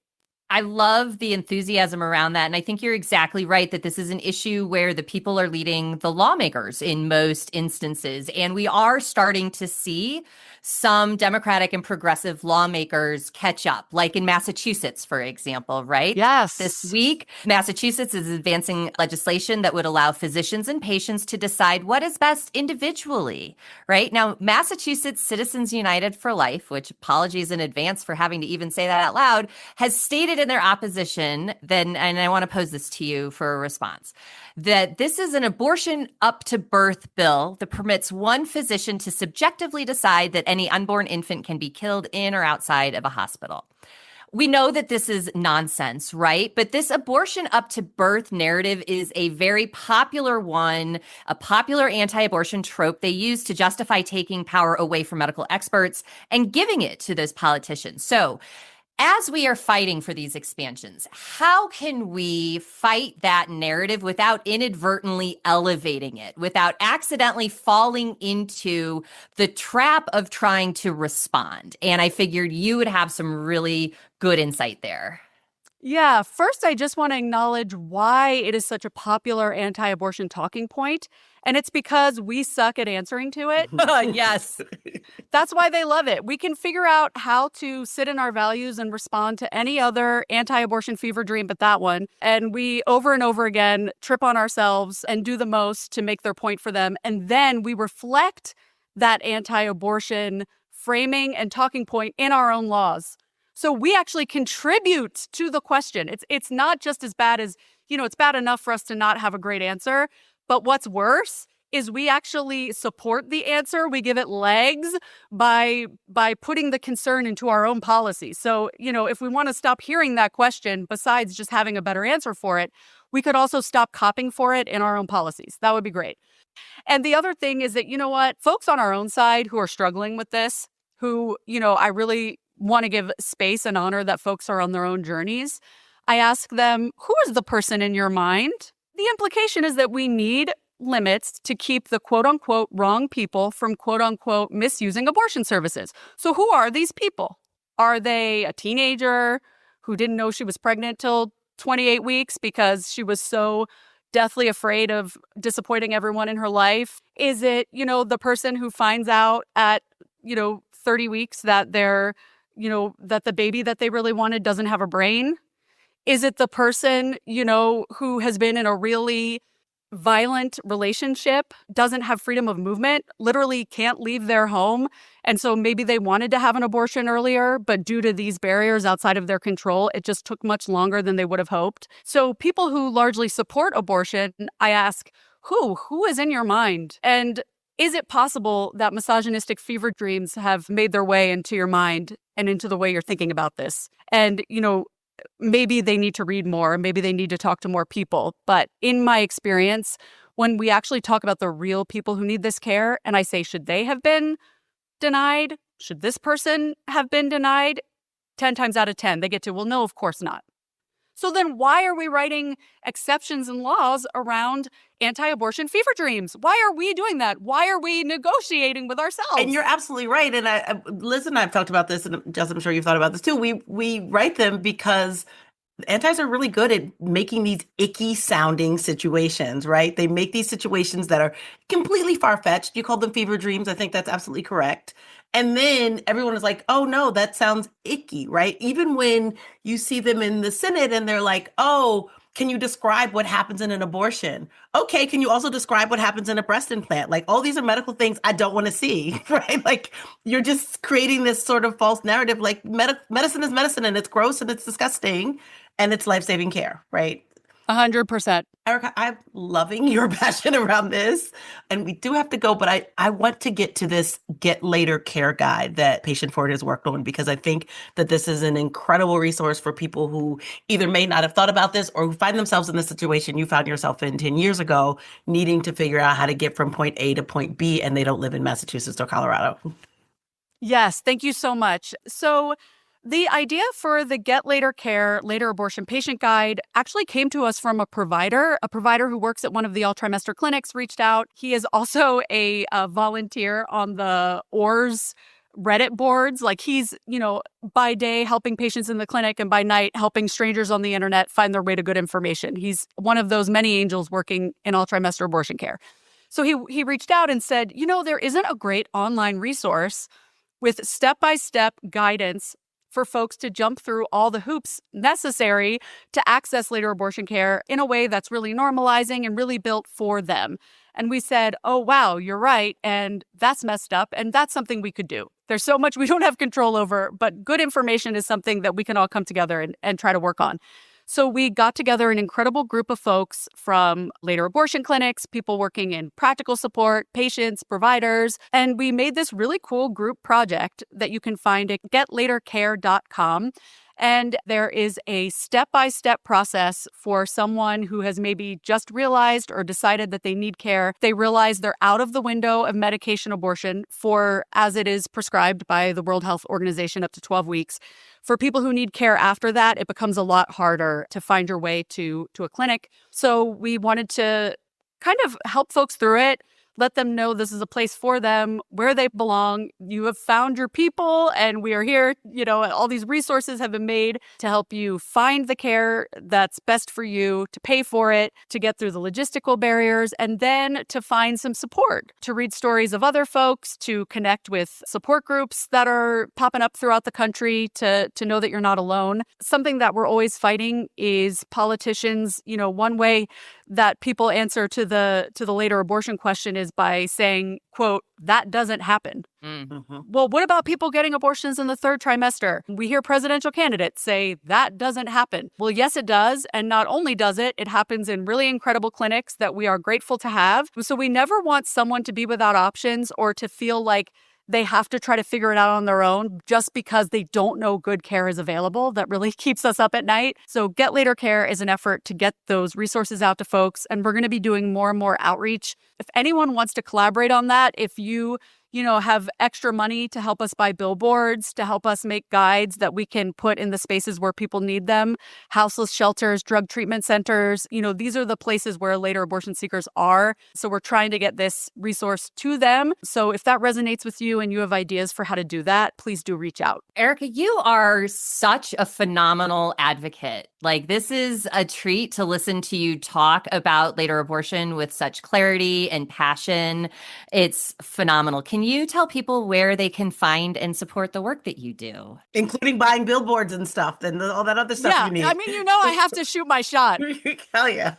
[SPEAKER 2] I love the enthusiasm around that. And I think you're exactly right that this is an issue where the people are leading the lawmakers in most instances. And we are starting to see some Democratic and progressive lawmakers catch up, like in Massachusetts, for example, right?
[SPEAKER 3] Yes.
[SPEAKER 2] This week, Massachusetts is advancing legislation that would allow physicians and patients to decide what is best individually, right? Now, Massachusetts Citizens United for Life, which apologies in advance for having to even say that out loud, has stated in their opposition, and I want to pose this to you for a response, that this is an abortion up to birth bill that permits one physician to subjectively decide that any unborn infant can be killed in or outside of a hospital. We know that this is nonsense, right? But this abortion up to birth narrative is a very popular one, a popular anti-abortion trope they use to justify taking power away from medical experts and giving it to those politicians. So, as we are fighting for these expansions, how can we fight that narrative without inadvertently elevating it, without accidentally falling into the trap of trying to respond? And I figured you would have some really good insight there.
[SPEAKER 3] Yeah, first, I just want to acknowledge why it is such a popular anti-abortion talking point. And it's because we suck at answering to it.
[SPEAKER 2] Yes.
[SPEAKER 3] That's why they love it. We can figure out how to sit in our values and respond to any other anti-abortion fever dream but that one. And we, over and over again, trip on ourselves and do the most to make their point for them. And then we reflect that anti-abortion framing and talking point in our own laws. So we actually contribute to the question. It's not just as bad as, it's bad enough for us to not have a great answer. But what's worse is we actually support the answer. We give it legs by putting the concern into our own policy. So, if we want to stop hearing that question, besides just having a better answer for it, we could also stop copying for it in our own policies. That would be great. And the other thing is that, folks on our own side who are struggling with this, who, I really want to give space and honor that folks are on their own journeys. I ask them, who is the person in your mind? The implication is that we need limits to keep the quote unquote wrong people from quote unquote misusing abortion services. So who are these people? Are they a teenager who didn't know she was pregnant till 28 weeks because she was so deathly afraid of disappointing everyone in her life? Is it, the person who finds out at, 30 weeks that that the baby that they really wanted doesn't have a brain? Is it the person, who has been in a really violent relationship, doesn't have freedom of movement, literally can't leave their home. And so maybe they wanted to have an abortion earlier, but due to these barriers outside of their control, it just took much longer than they would have hoped. So people who largely support abortion, I ask, who is in your mind? And is it possible that misogynistic fever dreams have made their way into your mind and into the way you're thinking about this? And, maybe they need to read more, maybe they need to talk to more people. But in my experience, when we actually talk about the real people who need this care, and I say, should they have been denied? Should this person have been denied? 10 times out of 10, they get to, well, no, of course not. So then why are we writing exceptions and laws around anti-abortion fever dreams? Why are we doing that? Why are we negotiating with ourselves?
[SPEAKER 1] And you're absolutely right. And Liz and I have talked about this, and Jess, I'm sure you've thought about this too. We write them because antis are really good at making these icky sounding situations, right? They make these situations that are completely far-fetched. You call them fever dreams. I think that's absolutely correct. And then everyone is like, oh no, that sounds icky, right? Even when you see them in the Senate and they're like, oh, can you describe what happens in an abortion? Okay, can you also describe what happens in a breast implant? Like, all these are medical things I don't want to see, right? Like, you're just creating this sort of false narrative, like medicine is medicine and it's gross and it's disgusting and it's life-saving care, right?
[SPEAKER 3] 100%.
[SPEAKER 1] Erika, I'm loving your passion around this. And we do have to go, but I want to get to this Get Later care guide that Patient Forward has worked on, because I think that this is an incredible resource for people who either may not have thought about this or who find themselves in the situation you found yourself in 10 years ago, needing to figure out how to get from point A to point B, and they don't live in Massachusetts or Colorado.
[SPEAKER 3] Yes, thank you so much. So the idea for the Get Later Care, Later Abortion Patient Guide actually came to us from a provider who works at one of the all-trimester clinics reached out. He is also a volunteer on the ORS Reddit boards. Like, he's, by day helping patients in the clinic and by night helping strangers on the internet find their way to good information. He's one of those many angels working in all-trimester abortion care. So he reached out and said, there isn't a great online resource with step-by-step guidance for folks to jump through all the hoops necessary to access later abortion care in a way that's really normalizing and really built for them. And we said, oh, wow, you're right. And that's messed up. And that's something we could do. There's so much we don't have control over, but good information is something that we can all come together and try to work on. So we got together an incredible group of folks from later abortion clinics, people working in practical support, patients, providers, and we made this really cool group project that you can find at getlatercare.com. And there is a step-by-step process for someone who has maybe just realized or decided that they need care. They realize they're out of the window of medication abortion for, as it is prescribed by the World Health Organization, up to 12 weeks. For people who need care after that, it becomes a lot harder to find your way to a clinic. So we wanted to kind of help folks through it, let them know this is a place for them, where they belong. You have found your people, and we are here. All these resources have been made to help you find the care that's best for you, to pay for it, to get through the logistical barriers, and then to find some support, to read stories of other folks, to connect with support groups that are popping up throughout the country, to know that you're not alone. Something that we're always fighting is politicians. One way that people answer to the later abortion question is by saying, quote, that doesn't happen.
[SPEAKER 2] Mm-hmm.
[SPEAKER 3] Well, what about people getting abortions in the third trimester? We hear presidential candidates say that doesn't happen. Well, yes, it does. And not only does it, it happens in really incredible clinics that we are grateful to have. So we never want someone to be without options or to feel like they have to try to figure it out on their own just because they don't know good care is available. That really keeps us up at night. So Get Later Care is an effort to get those resources out to folks. And we're going to be doing more and more outreach. If anyone wants to collaborate on that, if you have extra money to help us buy billboards, to help us make guides that we can put in the spaces where people need them, houseless shelters, drug treatment centers, these are the places where later abortion seekers are. So we're trying to get this resource to them. So if that resonates with you and you have ideas for how to do that, please do reach out.
[SPEAKER 2] Erika, you are such a phenomenal advocate. Like, this is a treat to listen to you talk about later abortion with such clarity and passion. It's phenomenal. Can you tell people where they can find and support the work that you do?
[SPEAKER 1] Including buying billboards and stuff and all that other stuff
[SPEAKER 3] Yeah,
[SPEAKER 1] you need.
[SPEAKER 3] I mean, I have to shoot my shot.
[SPEAKER 1] Hell yeah.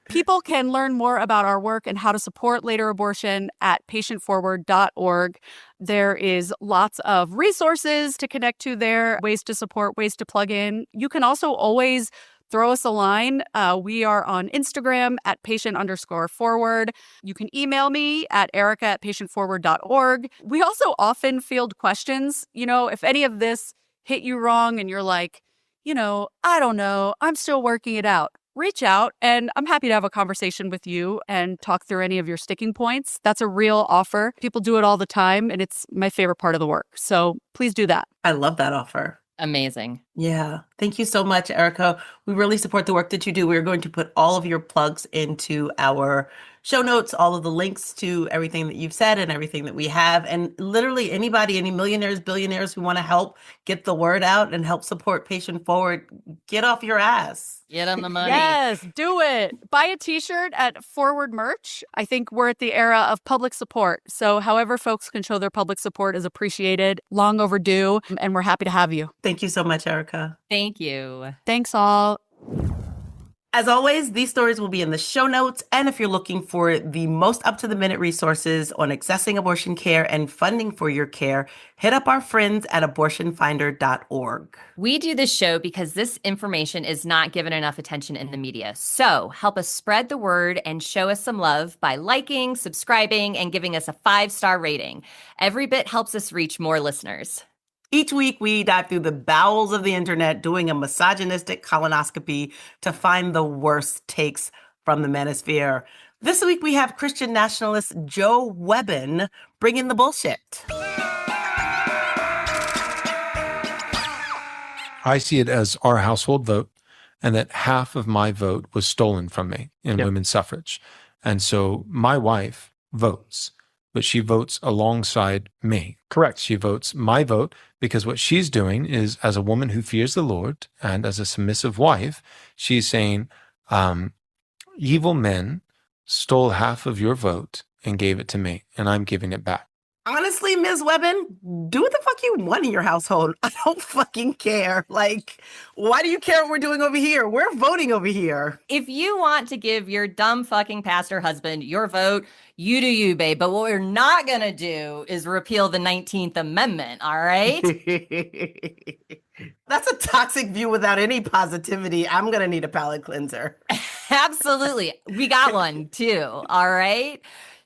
[SPEAKER 3] People can learn more about our work and how to support later abortion at patientforward.org. There is lots of resources to connect to there, ways to support, ways to plug in. You can also always throw us a line. We are on Instagram at patient_forward. You can email me at Erika@patientforward.org. We also often field questions. If any of this hit you wrong and you're like, I don't know, I'm still working it out. Reach out and I'm happy to have a conversation with you and talk through any of your sticking points. That's a real offer. People do it all the time and it's my favorite part of the work. So please do that.
[SPEAKER 1] I love that offer.
[SPEAKER 2] Amazing.
[SPEAKER 1] Yeah. Thank you so much, Erika. We really support the work that you do. We're going to put all of your plugs into our show notes, all of the links to everything that you've said and everything that we have. And literally anybody, any millionaires, billionaires who want to help get the word out and help support Patient Forward, get off your ass.
[SPEAKER 2] Get on the money.
[SPEAKER 3] Yes, do it. Buy a t-shirt at Forward Merch. I think we're at the era of public support. So however folks can show their public support is appreciated, long overdue, and we're happy to have you.
[SPEAKER 1] Thank you so much, Erika.
[SPEAKER 2] Thank you.
[SPEAKER 3] Thanks all.
[SPEAKER 1] As always, these stories will be in the show notes. And if you're looking for the most up-to-the-minute resources on accessing abortion care and funding for your care, hit up our friends at abortionfinder.org.
[SPEAKER 2] We do this show because this information is not given enough attention in the media. So help us spread the word and show us some love by liking, subscribing, and giving us a 5-star rating. Every bit helps us reach more listeners.
[SPEAKER 1] Each week, we dive through the bowels of the internet, doing a misogynistic colonoscopy to find the worst takes from the manosphere. This week, we have Christian nationalist Joe Webbin bringing the bullshit.
[SPEAKER 4] I see it as our household vote, and that half of my vote was stolen from me in women's suffrage. And so my wife votes, but she votes alongside me.
[SPEAKER 5] Correct.
[SPEAKER 4] She votes my vote because what she's doing is, as a woman who fears the Lord and as a submissive wife, she's saying, evil men stole half of your vote and gave it to me, and I'm giving it back.
[SPEAKER 1] Honestly, Ms. Webbin, do what the fuck you want in your household. I don't fucking care. Like, why do you care what we're doing over here? We're voting over here.
[SPEAKER 2] If you want to give your dumb fucking pastor husband your vote, you do you, babe. But what we're not going to do is repeal the 19th Amendment, all right?
[SPEAKER 1] That's a toxic view without any positivity. I'm going to need a palate cleanser.
[SPEAKER 2] Absolutely. We got one too, all right?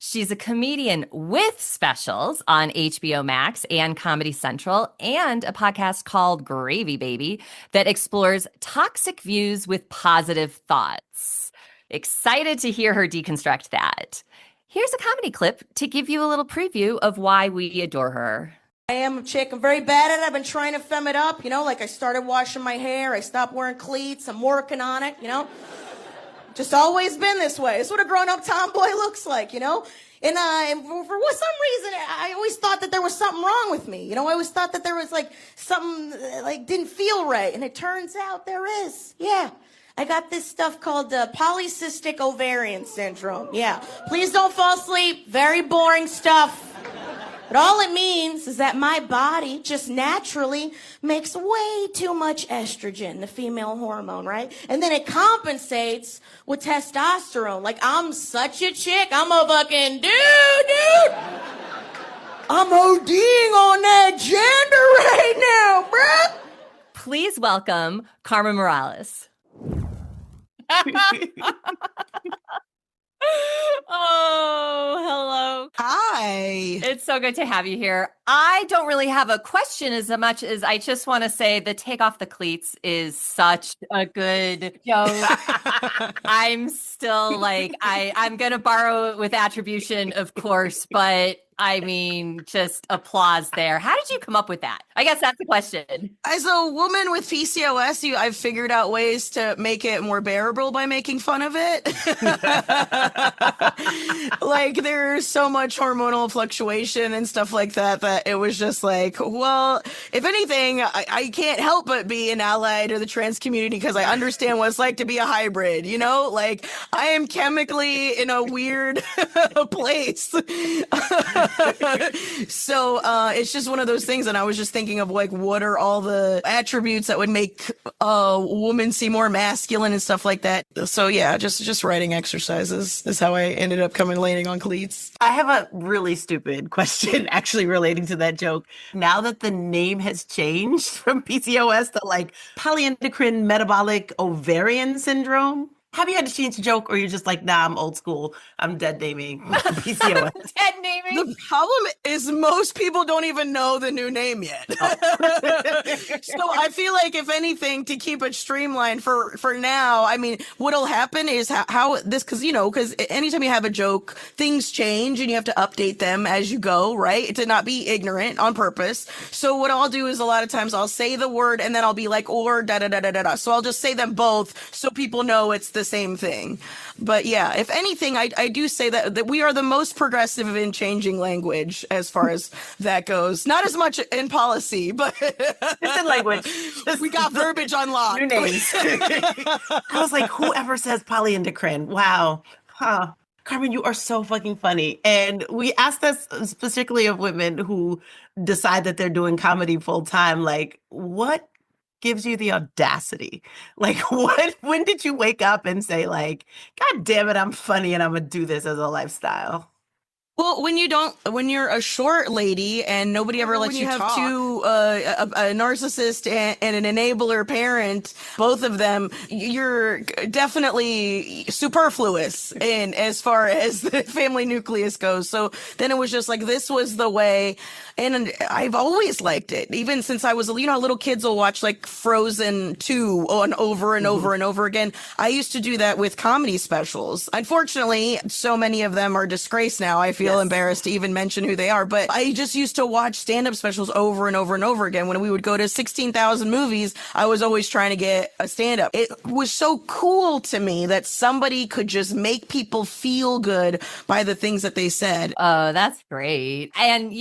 [SPEAKER 2] She's a comedian with specials on HBO Max and Comedy Central and a podcast called Gravy Baby that explores toxic views with positive thoughts. Excited to hear her deconstruct that. Here's a comedy clip to give you a little preview of why we adore her.
[SPEAKER 6] I am a chick. I'm very bad at it. I've been trying to femme it up, like I started washing my hair. I stopped wearing cleats. I'm working on it, Just always been this way. It's what a grown-up tomboy looks like, And for some reason, I always thought that there was something wrong with me. I always thought that there was something didn't feel right. And it turns out there is. Yeah. I got this stuff called polycystic ovarian syndrome. Yeah. Please don't fall asleep. Very boring stuff. But all it means is that my body just naturally makes way too much estrogen, the female hormone, right? And then it compensates with testosterone. Like, I'm such a chick. I'm a fucking dude. I'm ODing on that gender right now, bruh.
[SPEAKER 2] Please welcome Carmen Morales. Oh, hello.
[SPEAKER 6] Hi.
[SPEAKER 2] It's so good to have you here. I don't really have a question as much as I just want to say the take off the cleats is such a good joke. I'm still I'm going to borrow it with attribution, of course, but I mean, just applause there. How did you come up with that? I guess that's the question.
[SPEAKER 6] As a woman with PCOS, I've figured out ways to make it more bearable by making fun of it. There's so much hormonal fluctuation and stuff like that it was just well, if anything, I can't help but be an ally to the trans community because I understand what it's like to be a hybrid, I am chemically in a weird place. So it's just one of those things. And I was just thinking of like, what are all the attributes that would make a woman seem more masculine and stuff like that. So yeah, just writing exercises is how I ended up landing on cleats.
[SPEAKER 1] I have a really stupid question actually relating to that joke. Now that the name has changed from PCOS to like polyendocrine metabolic ovarian syndrome, have you had to change the joke, or you're just like, nah, I'm old school. I'm dead naming PCOS?
[SPEAKER 2] Dead naming.
[SPEAKER 6] The problem is most people don't even know the new name yet. So I feel like, if anything, to keep it streamlined for now, I mean, what'll happen is how this, because anytime you have a joke, things change and you have to update them as you go, right? To not be ignorant on purpose. So what I'll do is a lot of times I'll say the word and then I'll be like, or da da da da da da. So I'll just say them both so people know it's the same thing. But yeah, if anything, I do say that we are the most progressive in changing language as far as that goes. Not as much in policy, but
[SPEAKER 1] Just in language.
[SPEAKER 6] we got verbiage on lock.
[SPEAKER 1] New names. I was like, whoever says polyendocrine? Wow. Huh. Carmen, you are so fucking funny. And we asked this specifically of women who decide that they're doing comedy full time. Like, what gives you the audacity? Like, when did you wake up and say, like, God damn it, I'm funny and I'm gonna do this as a lifestyle?
[SPEAKER 6] Well, when you're a short lady and nobody ever lets you have
[SPEAKER 2] talk.
[SPEAKER 6] a narcissist and an enabler parent, both of them, you're definitely superfluous in as far as the family nucleus goes. So then it was just like, this was the way. And I've always liked it, even since I was, how little kids will watch like Frozen 2 on over and over and over again. I used to do that with comedy specials. Unfortunately, so many of them are disgraced now. I feel embarrassed to even mention who they are, but I just used to watch stand-up specials over and over and over again. When we would go to 16,000 movies, I was always trying to get a stand-up. It was so cool to me that somebody could just make people feel good by the things that they said.
[SPEAKER 2] Oh, that's great. And,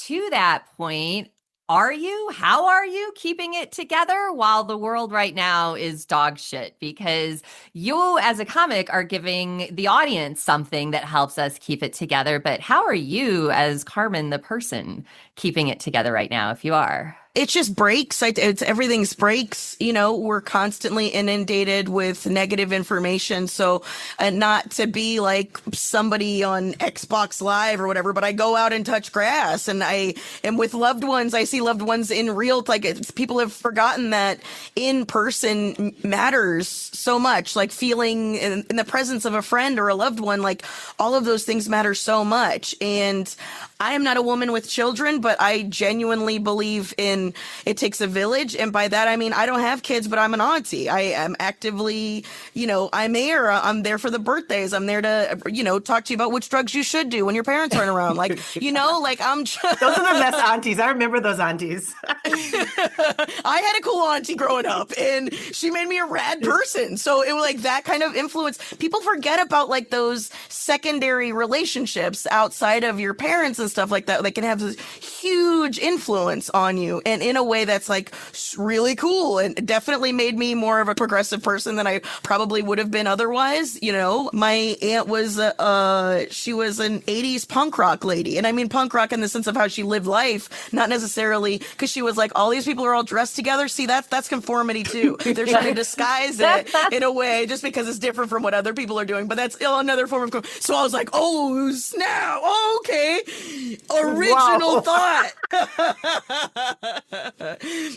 [SPEAKER 2] to that point, how are you keeping it together while the world right now is dog shit? Because you as a comic are giving the audience something that helps us keep it together. But how are you as Carmen, the person, keeping it together right now, if you are?
[SPEAKER 6] It just breaks. Everything's breaks. We're constantly inundated with negative information. So, not to be like somebody on Xbox Live or whatever, but I go out and touch grass, and I am with loved ones. I see loved ones in real. People have forgotten that in person matters so much. Like feeling in the presence of a friend or a loved one. Like all of those things matter so much. And I am not a woman with children, but I genuinely believe in it takes a village. And by that, I mean, I don't have kids, but I'm an auntie. I am actively, I'm there. I'm there for the birthdays. I'm there to, talk to you about which drugs you should do when your parents aren't around. Like, I'm just...
[SPEAKER 1] Those are the best aunties. I remember those aunties.
[SPEAKER 6] I had a cool auntie growing up, and she made me a rad person. So it was like that kind of influence. People forget about like those secondary relationships outside of your parents and stuff like that. They can have this huge influence on you, and in a way that's like really cool, and definitely made me more of a progressive person than I probably would have been otherwise. My aunt was she was an 80s punk rock lady, and I mean punk rock in the sense of how she lived life, not necessarily because she was like, all these people are all dressed together. See, that's conformity too. They're trying to disguise it in a way just because it's different from what other people are doing, but that's still another form of. So I was like, oh snap, okay. Original thought.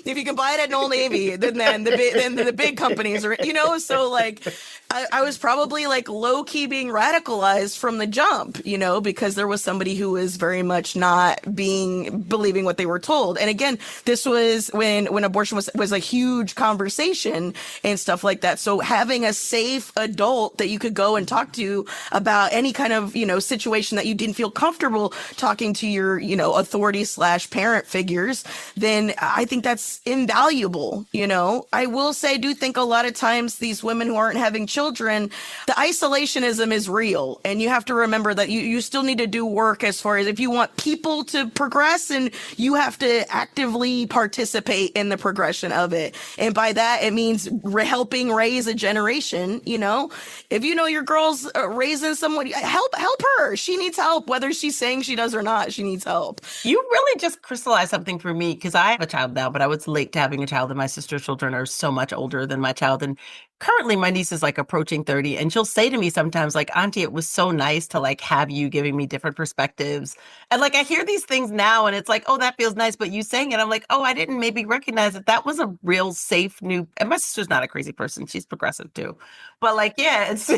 [SPEAKER 6] If you can buy it at Old Navy, then the big companies are, so like I was probably like low key being radicalized from the jump, because there was somebody who was very much not believing what they were told. And again, this was when abortion was a huge conversation and stuff like that. So having a safe adult that you could go and talk to about any kind of, situation that you didn't feel comfortable talking to your, authority authority/parent figures, then I think that's invaluable. You know, I will say, I do think a lot of times these women who aren't having children, the isolationism is real. And you have to remember that you still need to do work as far as if you want people to progress, and you have to actively participate in the progression of it. And by that, it means helping raise a generation. You know, if you know your girl's raising someone, help her. She needs help, whether she's saying she does or not. She needs help.
[SPEAKER 1] You really just crystallized something for me, because I have a child now, but I was late to having a child, and my sister's children are so much older than my child. And currently my niece is like approaching 30, and she'll say to me sometimes like, Auntie, it was so nice to like have you giving me different perspectives. And like, I hear these things now and it's like, oh, that feels nice. But you saying it, I'm like, oh, I didn't maybe recognize that that was a real safe new, and my sister's not a crazy person. She's progressive too. But like, yeah, it's,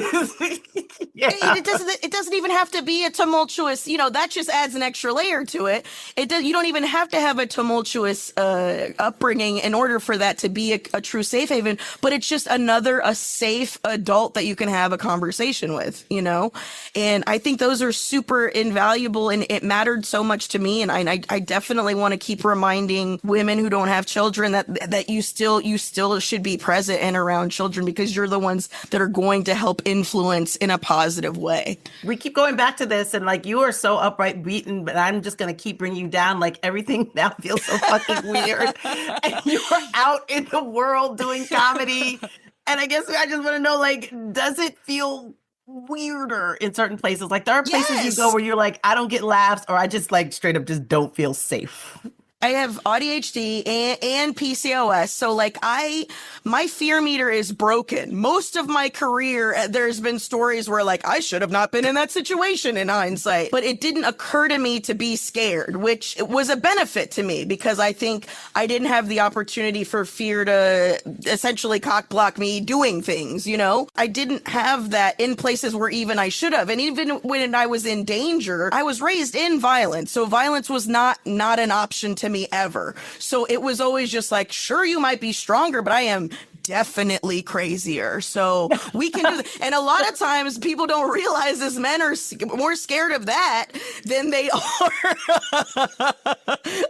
[SPEAKER 1] yeah.
[SPEAKER 6] It doesn't even have to be a tumultuous, you know, that just adds an extra layer to it. You don't even have to have a tumultuous upbringing in order for that to be a true safe haven, but it's just a safe adult that you can have a conversation with, you know? And I think those are super invaluable, and it mattered so much to me. And I definitely want to keep reminding women who don't have children that you still should be present and around children, because you're the ones that are going to help influence in a positive way.
[SPEAKER 1] We keep going back to this, and like, you are so upright beaten, but I'm just going to keep bringing you down. Like, everything now feels so fucking weird. And you're out in the world doing comedy. And I guess I just want to know, like, does it feel weirder in certain places? Like, there are places you go where you're like, I don't get laughs, or I just like straight up just don't feel safe.
[SPEAKER 6] I have ADHD and PCOS. So like my fear meter is broken. Most of my career, there's been stories where like, I should have not been in that situation in hindsight, but it didn't occur to me to be scared, which was a benefit to me, because I think I didn't have the opportunity for fear to essentially cock block me doing things. You know, I didn't have that in places where even I should have. And even when I was in danger, I was raised in violence. So violence was not an option to me ever. So it was always just like, sure, you might be stronger, but I am definitely crazier. So we can do that. And a lot of times people don't realize as men are more scared of that than they are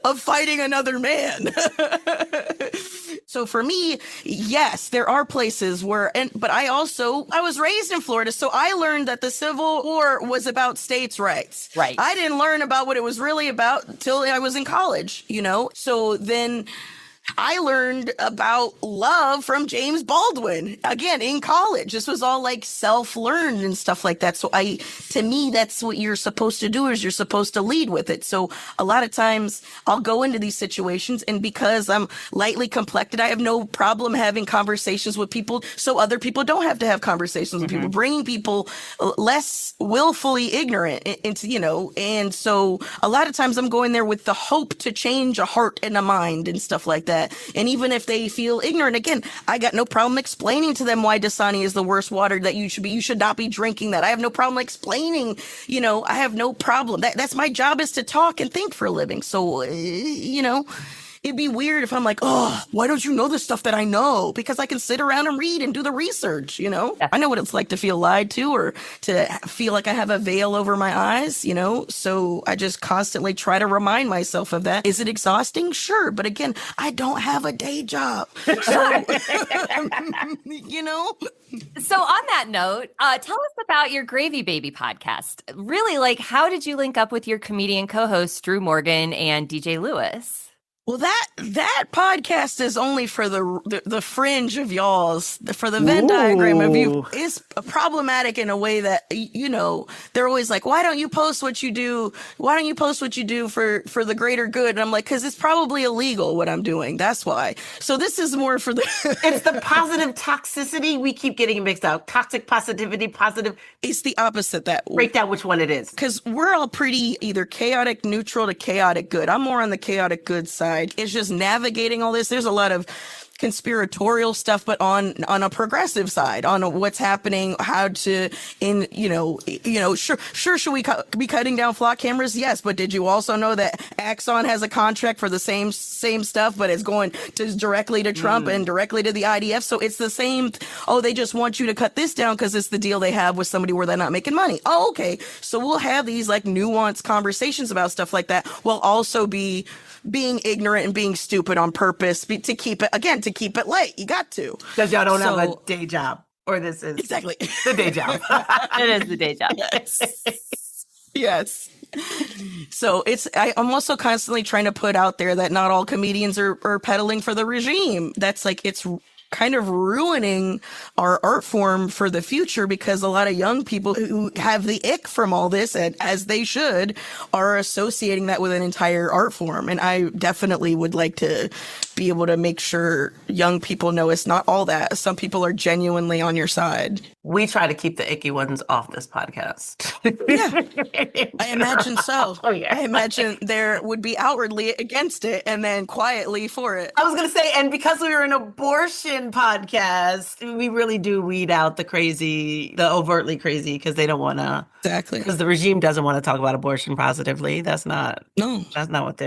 [SPEAKER 6] of fighting another man. So for me, yes, there are places where, but I was raised in Florida, so I learned that the Civil War was about states' rights.
[SPEAKER 2] Right.
[SPEAKER 6] I didn't learn about what it was really about until I was in college, you know? So then I learned about love from James Baldwin, again, in college. This was all like self-learned and stuff like that. So to me, that's what you're supposed to do, is you're supposed to lead with it. So a lot of times I'll go into these situations, and because I'm lightly complected, I have no problem having conversations with people, so other people don't have to have conversations with people, bringing people less willfully ignorant into, you know, and so a lot of times I'm going there with the hope to change a heart and a mind and stuff like that. And even if they feel ignorant, again, I got no problem explaining to them why Dasani is the worst water that you should not be drinking that. I have no problem explaining, you know, I have no problem. That's my job, is to talk and think for a living. So, you know, it'd be weird if I'm like, oh, why don't you know the stuff that I know? Because I can sit around and read and do the research, you know? I know what it's like to feel lied to, or to feel like I have a veil over my eyes, you know? So I just constantly try to remind myself of that. Is it exhausting? Sure. But again, I don't have a day job. So, you know?
[SPEAKER 2] So on that note, tell us about your Gravy Baby podcast. Really, like, how did you link up with your comedian co-hosts, Drew Morgan and DJ Lewis?
[SPEAKER 6] Well, that podcast is only for the fringe of y'all's, for the Venn diagram of you. It's problematic in a way that, you know, they're always like, why don't you post what you do? Why don't you post what you do for the greater good? And I'm like, because it's probably illegal what I'm doing. That's why. So this is more for the...
[SPEAKER 1] It's the positive toxicity. We keep getting it mixed up. Toxic positivity, positive.
[SPEAKER 6] It's the opposite. That
[SPEAKER 1] break down which one it is.
[SPEAKER 6] Because we're all pretty either chaotic neutral to chaotic good. I'm more on the chaotic good side. It's just navigating all this. There's a lot of conspiratorial stuff, but on a progressive side, on what's happening, how to sure should we be cutting down flock cameras? Yes, but did you also know that Axon has a contract for the same stuff, but it's going directly to Trump and directly to the IDF? So it's the same. Oh, they just want you to cut this down because it's the deal they have with somebody where they're not making money. Oh, okay. So we'll have these like nuanced conversations about stuff like that, while also being ignorant and being stupid on purpose to keep it light. You got to.
[SPEAKER 1] Because y'all don't have a day job. Or this is
[SPEAKER 6] exactly
[SPEAKER 1] the day job.
[SPEAKER 2] It is the day job.
[SPEAKER 6] Yes. So I'm also constantly trying to put out there that not all comedians are peddling for the regime. That's like, it's kind of ruining our art form for the future, because a lot of young people who have the ick from all this, and as they should, are associating that with an entire art form. And I definitely would like to be able to make sure young people know it's not all that. Some people are genuinely on your side.
[SPEAKER 1] We try to keep the icky ones off this podcast.
[SPEAKER 6] Yeah, I imagine so.
[SPEAKER 1] Oh, yeah.
[SPEAKER 6] I imagine there would be outwardly against it and then quietly for it.
[SPEAKER 1] I was going to say, and because we were an abortion podcast, we really do weed out the overtly crazy, because they don't want to.
[SPEAKER 6] Exactly.
[SPEAKER 1] Because the regime doesn't want to talk about abortion positively. That's not what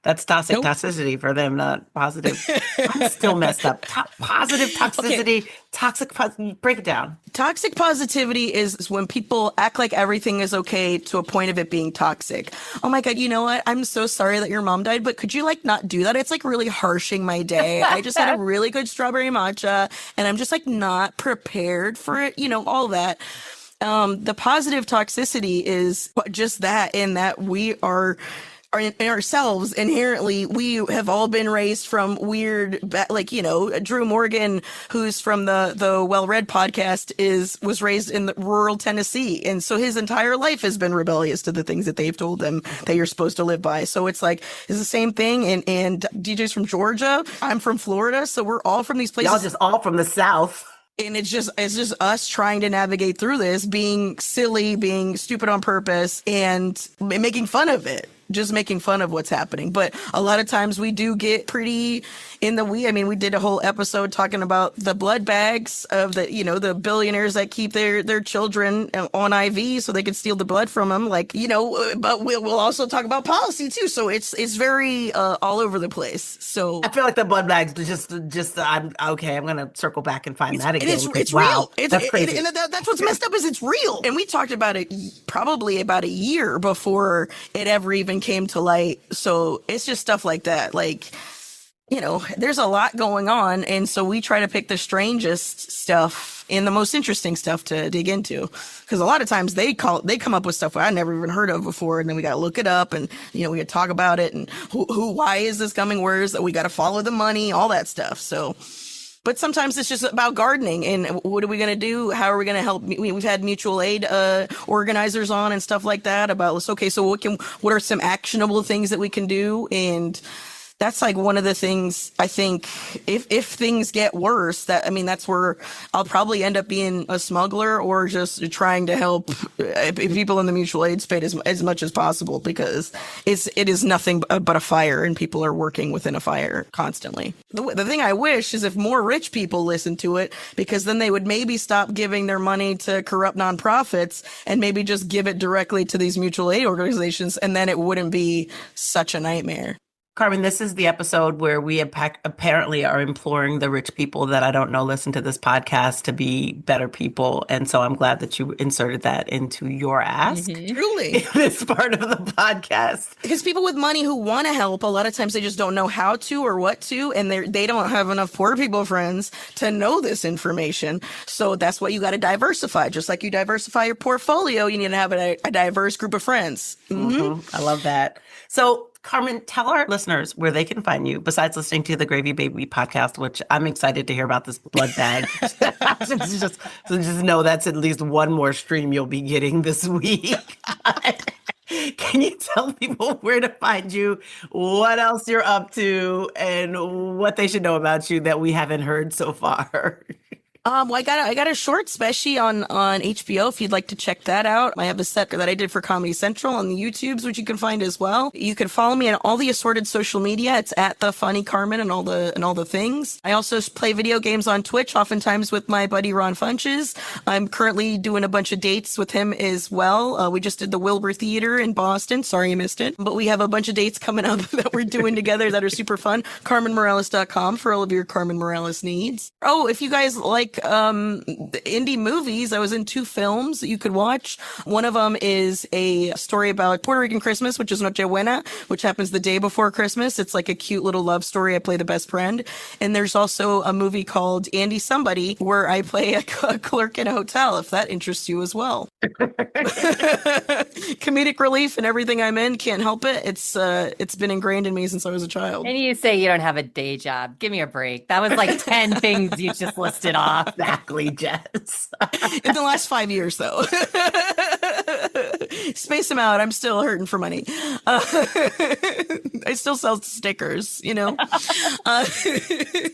[SPEAKER 1] that's toxicity for them, not positive. I'm still messed up. Positive toxicity, break it down.
[SPEAKER 6] Toxic positivity is when people act like everything is okay to a point of it being toxic. Oh my God, you know what? I'm so sorry that your mom died, but could you like not do that? It's like really harshing my day. I just had a really good strawberry matcha and I'm just like not prepared for it, all that. The positive toxicity is just that, in that we are in ourselves inherently. We have all been raised from weird, Drew Morgan, who's from the Well Read podcast, was raised in the rural Tennessee, and so his entire life has been rebellious to the things that they've told him that you're supposed to live by. So it's like it's the same thing. And DJ's from Georgia, I'm from Florida, so we're all from these places.
[SPEAKER 1] Y'all just all from the South.
[SPEAKER 6] And it's just us trying to navigate through this, being silly, being stupid on purpose, and making fun of it. Just making fun of what's happening. But a lot of times we do get pretty in the we did a whole episode talking about the blood bags of the billionaires that keep their children on IV so they can steal the blood from them. But we'll also talk about policy too. So it's very all over the place. So
[SPEAKER 1] I feel like the blood bags I'm okay. I'm going to circle back and find that again.
[SPEAKER 6] It's
[SPEAKER 1] wow,
[SPEAKER 6] real.
[SPEAKER 1] That's crazy.
[SPEAKER 6] And that's what's messed up, is it's real. And we talked about it probably about a year before it ever even came to light. So it's just stuff like that. There's a lot going on. And so we try to pick the strangest stuff and the most interesting stuff to dig into. Because a lot of times they come up with stuff I never even heard of before. And then we got to look it up and, we got to talk about it. And why is this coming? Where is that? We got to follow the money, all that stuff. So, but sometimes it's just about gardening and what are we going to do? How are we going to help? We've had mutual aid organizers on and stuff like that about, okay, so what are some actionable things that we can do? And that's like one of the things I think if things get worse, that's where I'll probably end up being a smuggler or just trying to help people in the mutual aid space as much as possible, because it is nothing but a fire and people are working within a fire constantly. The thing I wish is if more rich people listen to it, because then they would maybe stop giving their money to corrupt nonprofits and maybe just give it directly to these mutual aid organizations, and then it wouldn't be such a nightmare.
[SPEAKER 1] Carmen, this is the episode where we apparently are imploring the rich people that I don't know listen to this podcast to be better people. And so I'm glad that you inserted that into your ask.
[SPEAKER 6] Mm-hmm. Truly.
[SPEAKER 1] This part of the podcast.
[SPEAKER 6] Because people with money who want to help, a lot of times they just don't know how to or what to, and they don't have enough poor people friends to know this information. So that's why you got to diversify. Just like you diversify your portfolio, you need to have a diverse group of friends. Mm-hmm.
[SPEAKER 1] Mm-hmm. I love that. So Carmen, tell our listeners where they can find you besides listening to the Gravy Baby podcast, which I'm excited to hear about this blood bag. just know that's at least one more stream you'll be getting this week. Can you tell people where to find you, what else you're up to, and what they should know about you that we haven't heard so far?
[SPEAKER 6] Well, I got a short special on HBO if you'd like to check that out. I have a set that I did for Comedy Central on the YouTubes, which you can find as well. You can follow me on all the assorted social media. It's at the funny Carmen and all the things. I also play video games on Twitch, oftentimes with my buddy Ron Funches. I'm currently doing a bunch of dates with him as well. We just did the Wilbur Theater in Boston. Sorry you missed it, but we have a bunch of dates coming up that we're doing together that are super fun. CarmenMorales.com for all of your Carmen Morales needs. Oh, if you guys like indie movies, I was in 2 films that you could watch. One of them is a story about Puerto Rican Christmas, which is Nochebuena, which happens the day before Christmas. It's like a cute little love story. I play the best friend. And there's also a movie called Andy Somebody where I play a clerk in a hotel, if that interests you as well. Comedic relief and everything I'm in, can't help it. It's been ingrained in me since I was a child.
[SPEAKER 2] And you say you don't have a day job. Give me a break. That was like 10 things you just listed off.
[SPEAKER 1] Exactly, Jess.
[SPEAKER 6] In the last 5 years, though. Space them out. I'm still hurting for money. I still sell stickers, you know.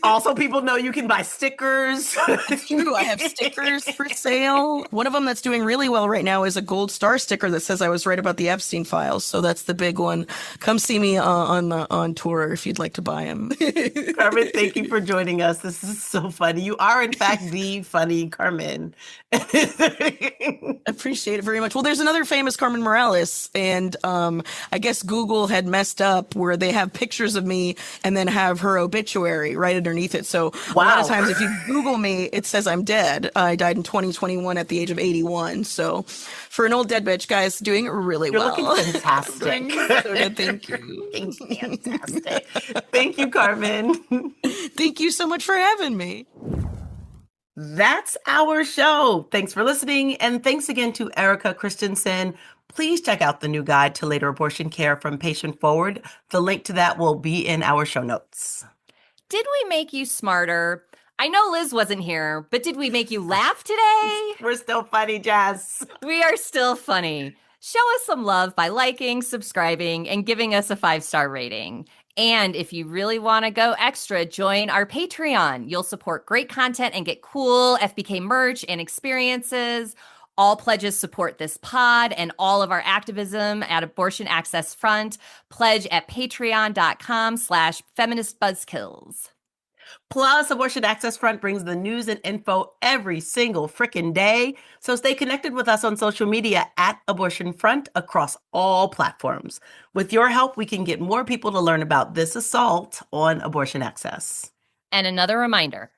[SPEAKER 1] Also, people know you can buy stickers.
[SPEAKER 6] It's true. I have stickers for sale. One of them that's doing really well right now is a gold star sticker that says I was right about the Epstein files. So that's the big one. Come see me on tour if you'd like to buy them.
[SPEAKER 1] Carmen, thank you for joining us. This is so funny. You are, in fact, the funny Carmen.
[SPEAKER 6] Appreciate it very much. Well, there's another famous Carmen Morales, and I guess Google had messed up where they have pictures of me and then have her obituary right underneath it. So a lot of times if you Google me, it says I'm dead. I died in 2021 at the age of 81. So for an old dead bitch, guys, doing really
[SPEAKER 1] You're
[SPEAKER 6] well.
[SPEAKER 1] looking fantastic.
[SPEAKER 6] Thank you.
[SPEAKER 1] Fantastic. Thank you, Carmen.
[SPEAKER 6] Thank you so much for having me.
[SPEAKER 1] That's our show. Thanks for listening. And thanks again to Erika Christensen. Please check out the new guide to later abortion care from Patient Forward. The link to that will be in our show notes.
[SPEAKER 2] Did we make you smarter? I know Lizz wasn't here, but did we make you laugh today?
[SPEAKER 1] We're still funny, Jess.
[SPEAKER 2] We are still funny. Show us some love by liking, subscribing, and giving us a 5-star rating. And if you really want to go extra, join our Patreon. You'll support great content and get cool FBK merch and experiences. All pledges support this pod and all of our activism at Abortion Access Front. Pledge at patreon.com/feministbuzzkills.
[SPEAKER 1] Plus, Abortion Access Front brings the news and info every single frickin' day. So stay connected with us on social media at Abortion Front across all platforms. With your help, we can get more people to learn about this assault on abortion access.
[SPEAKER 2] And another reminder,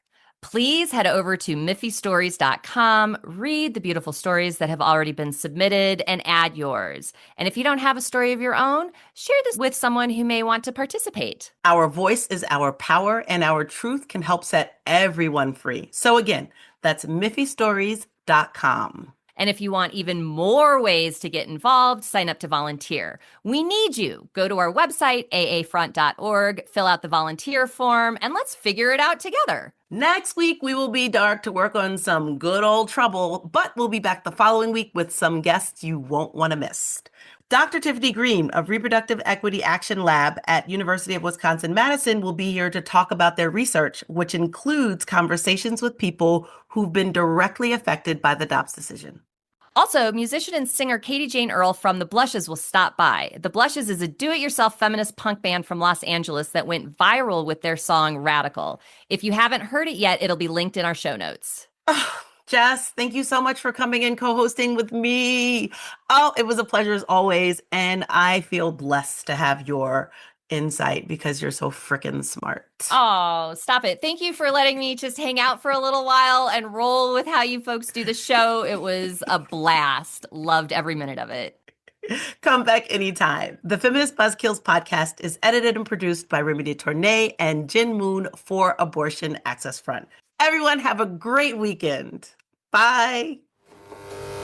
[SPEAKER 2] please head over to miffystories.com, read the beautiful stories that have already been submitted, and add yours. And if you don't have a story of your own, share this with someone who may want to participate.
[SPEAKER 1] Our voice is our power, and our truth can help set everyone free. So again, that's miffystories.com.
[SPEAKER 2] And if you want even more ways to get involved, sign up to volunteer. We need you. Go to our website, aafront.org, fill out the volunteer form, and let's figure it out together.
[SPEAKER 1] Next week, we will be dark to work on some good old trouble, but we'll be back the following week with some guests you won't want to miss. Dr. Tiffany Green of Reproductive Equity Action Lab at University of Wisconsin-Madison will be here to talk about their research, which includes conversations with people who've been directly affected by the Dobbs decision.
[SPEAKER 2] Also, musician and singer Katie Jane Earle from The Blushes will stop by. The Blushes is a do-it-yourself feminist punk band from Los Angeles that went viral with their song Radical. If you haven't heard it yet, it'll be linked in our show notes.
[SPEAKER 1] Jess, thank you so much for coming and co-hosting with me. Oh, it was a pleasure as always, and I feel blessed to have your insight because you're so freaking smart.
[SPEAKER 2] Oh, stop it. Thank you for letting me just hang out for a little while and roll with how you folks do the show. It was a blast. Loved every minute of it.
[SPEAKER 1] Come back anytime. The Feminist Buzzkills podcast is edited and produced by Remedy Tournay and Jin Moon for Abortion Access Front. Everyone have a great weekend. Bye.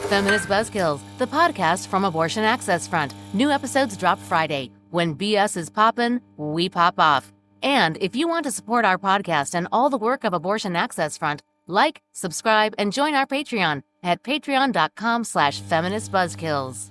[SPEAKER 5] Feminist Buzzkills, the podcast from Abortion Access Front. New episodes drop Friday. When BS is poppin', we pop off. And if you want to support our podcast and all the work of Abortion Access Front, like, subscribe, and join our Patreon at patreon.com/feministbuzzkills.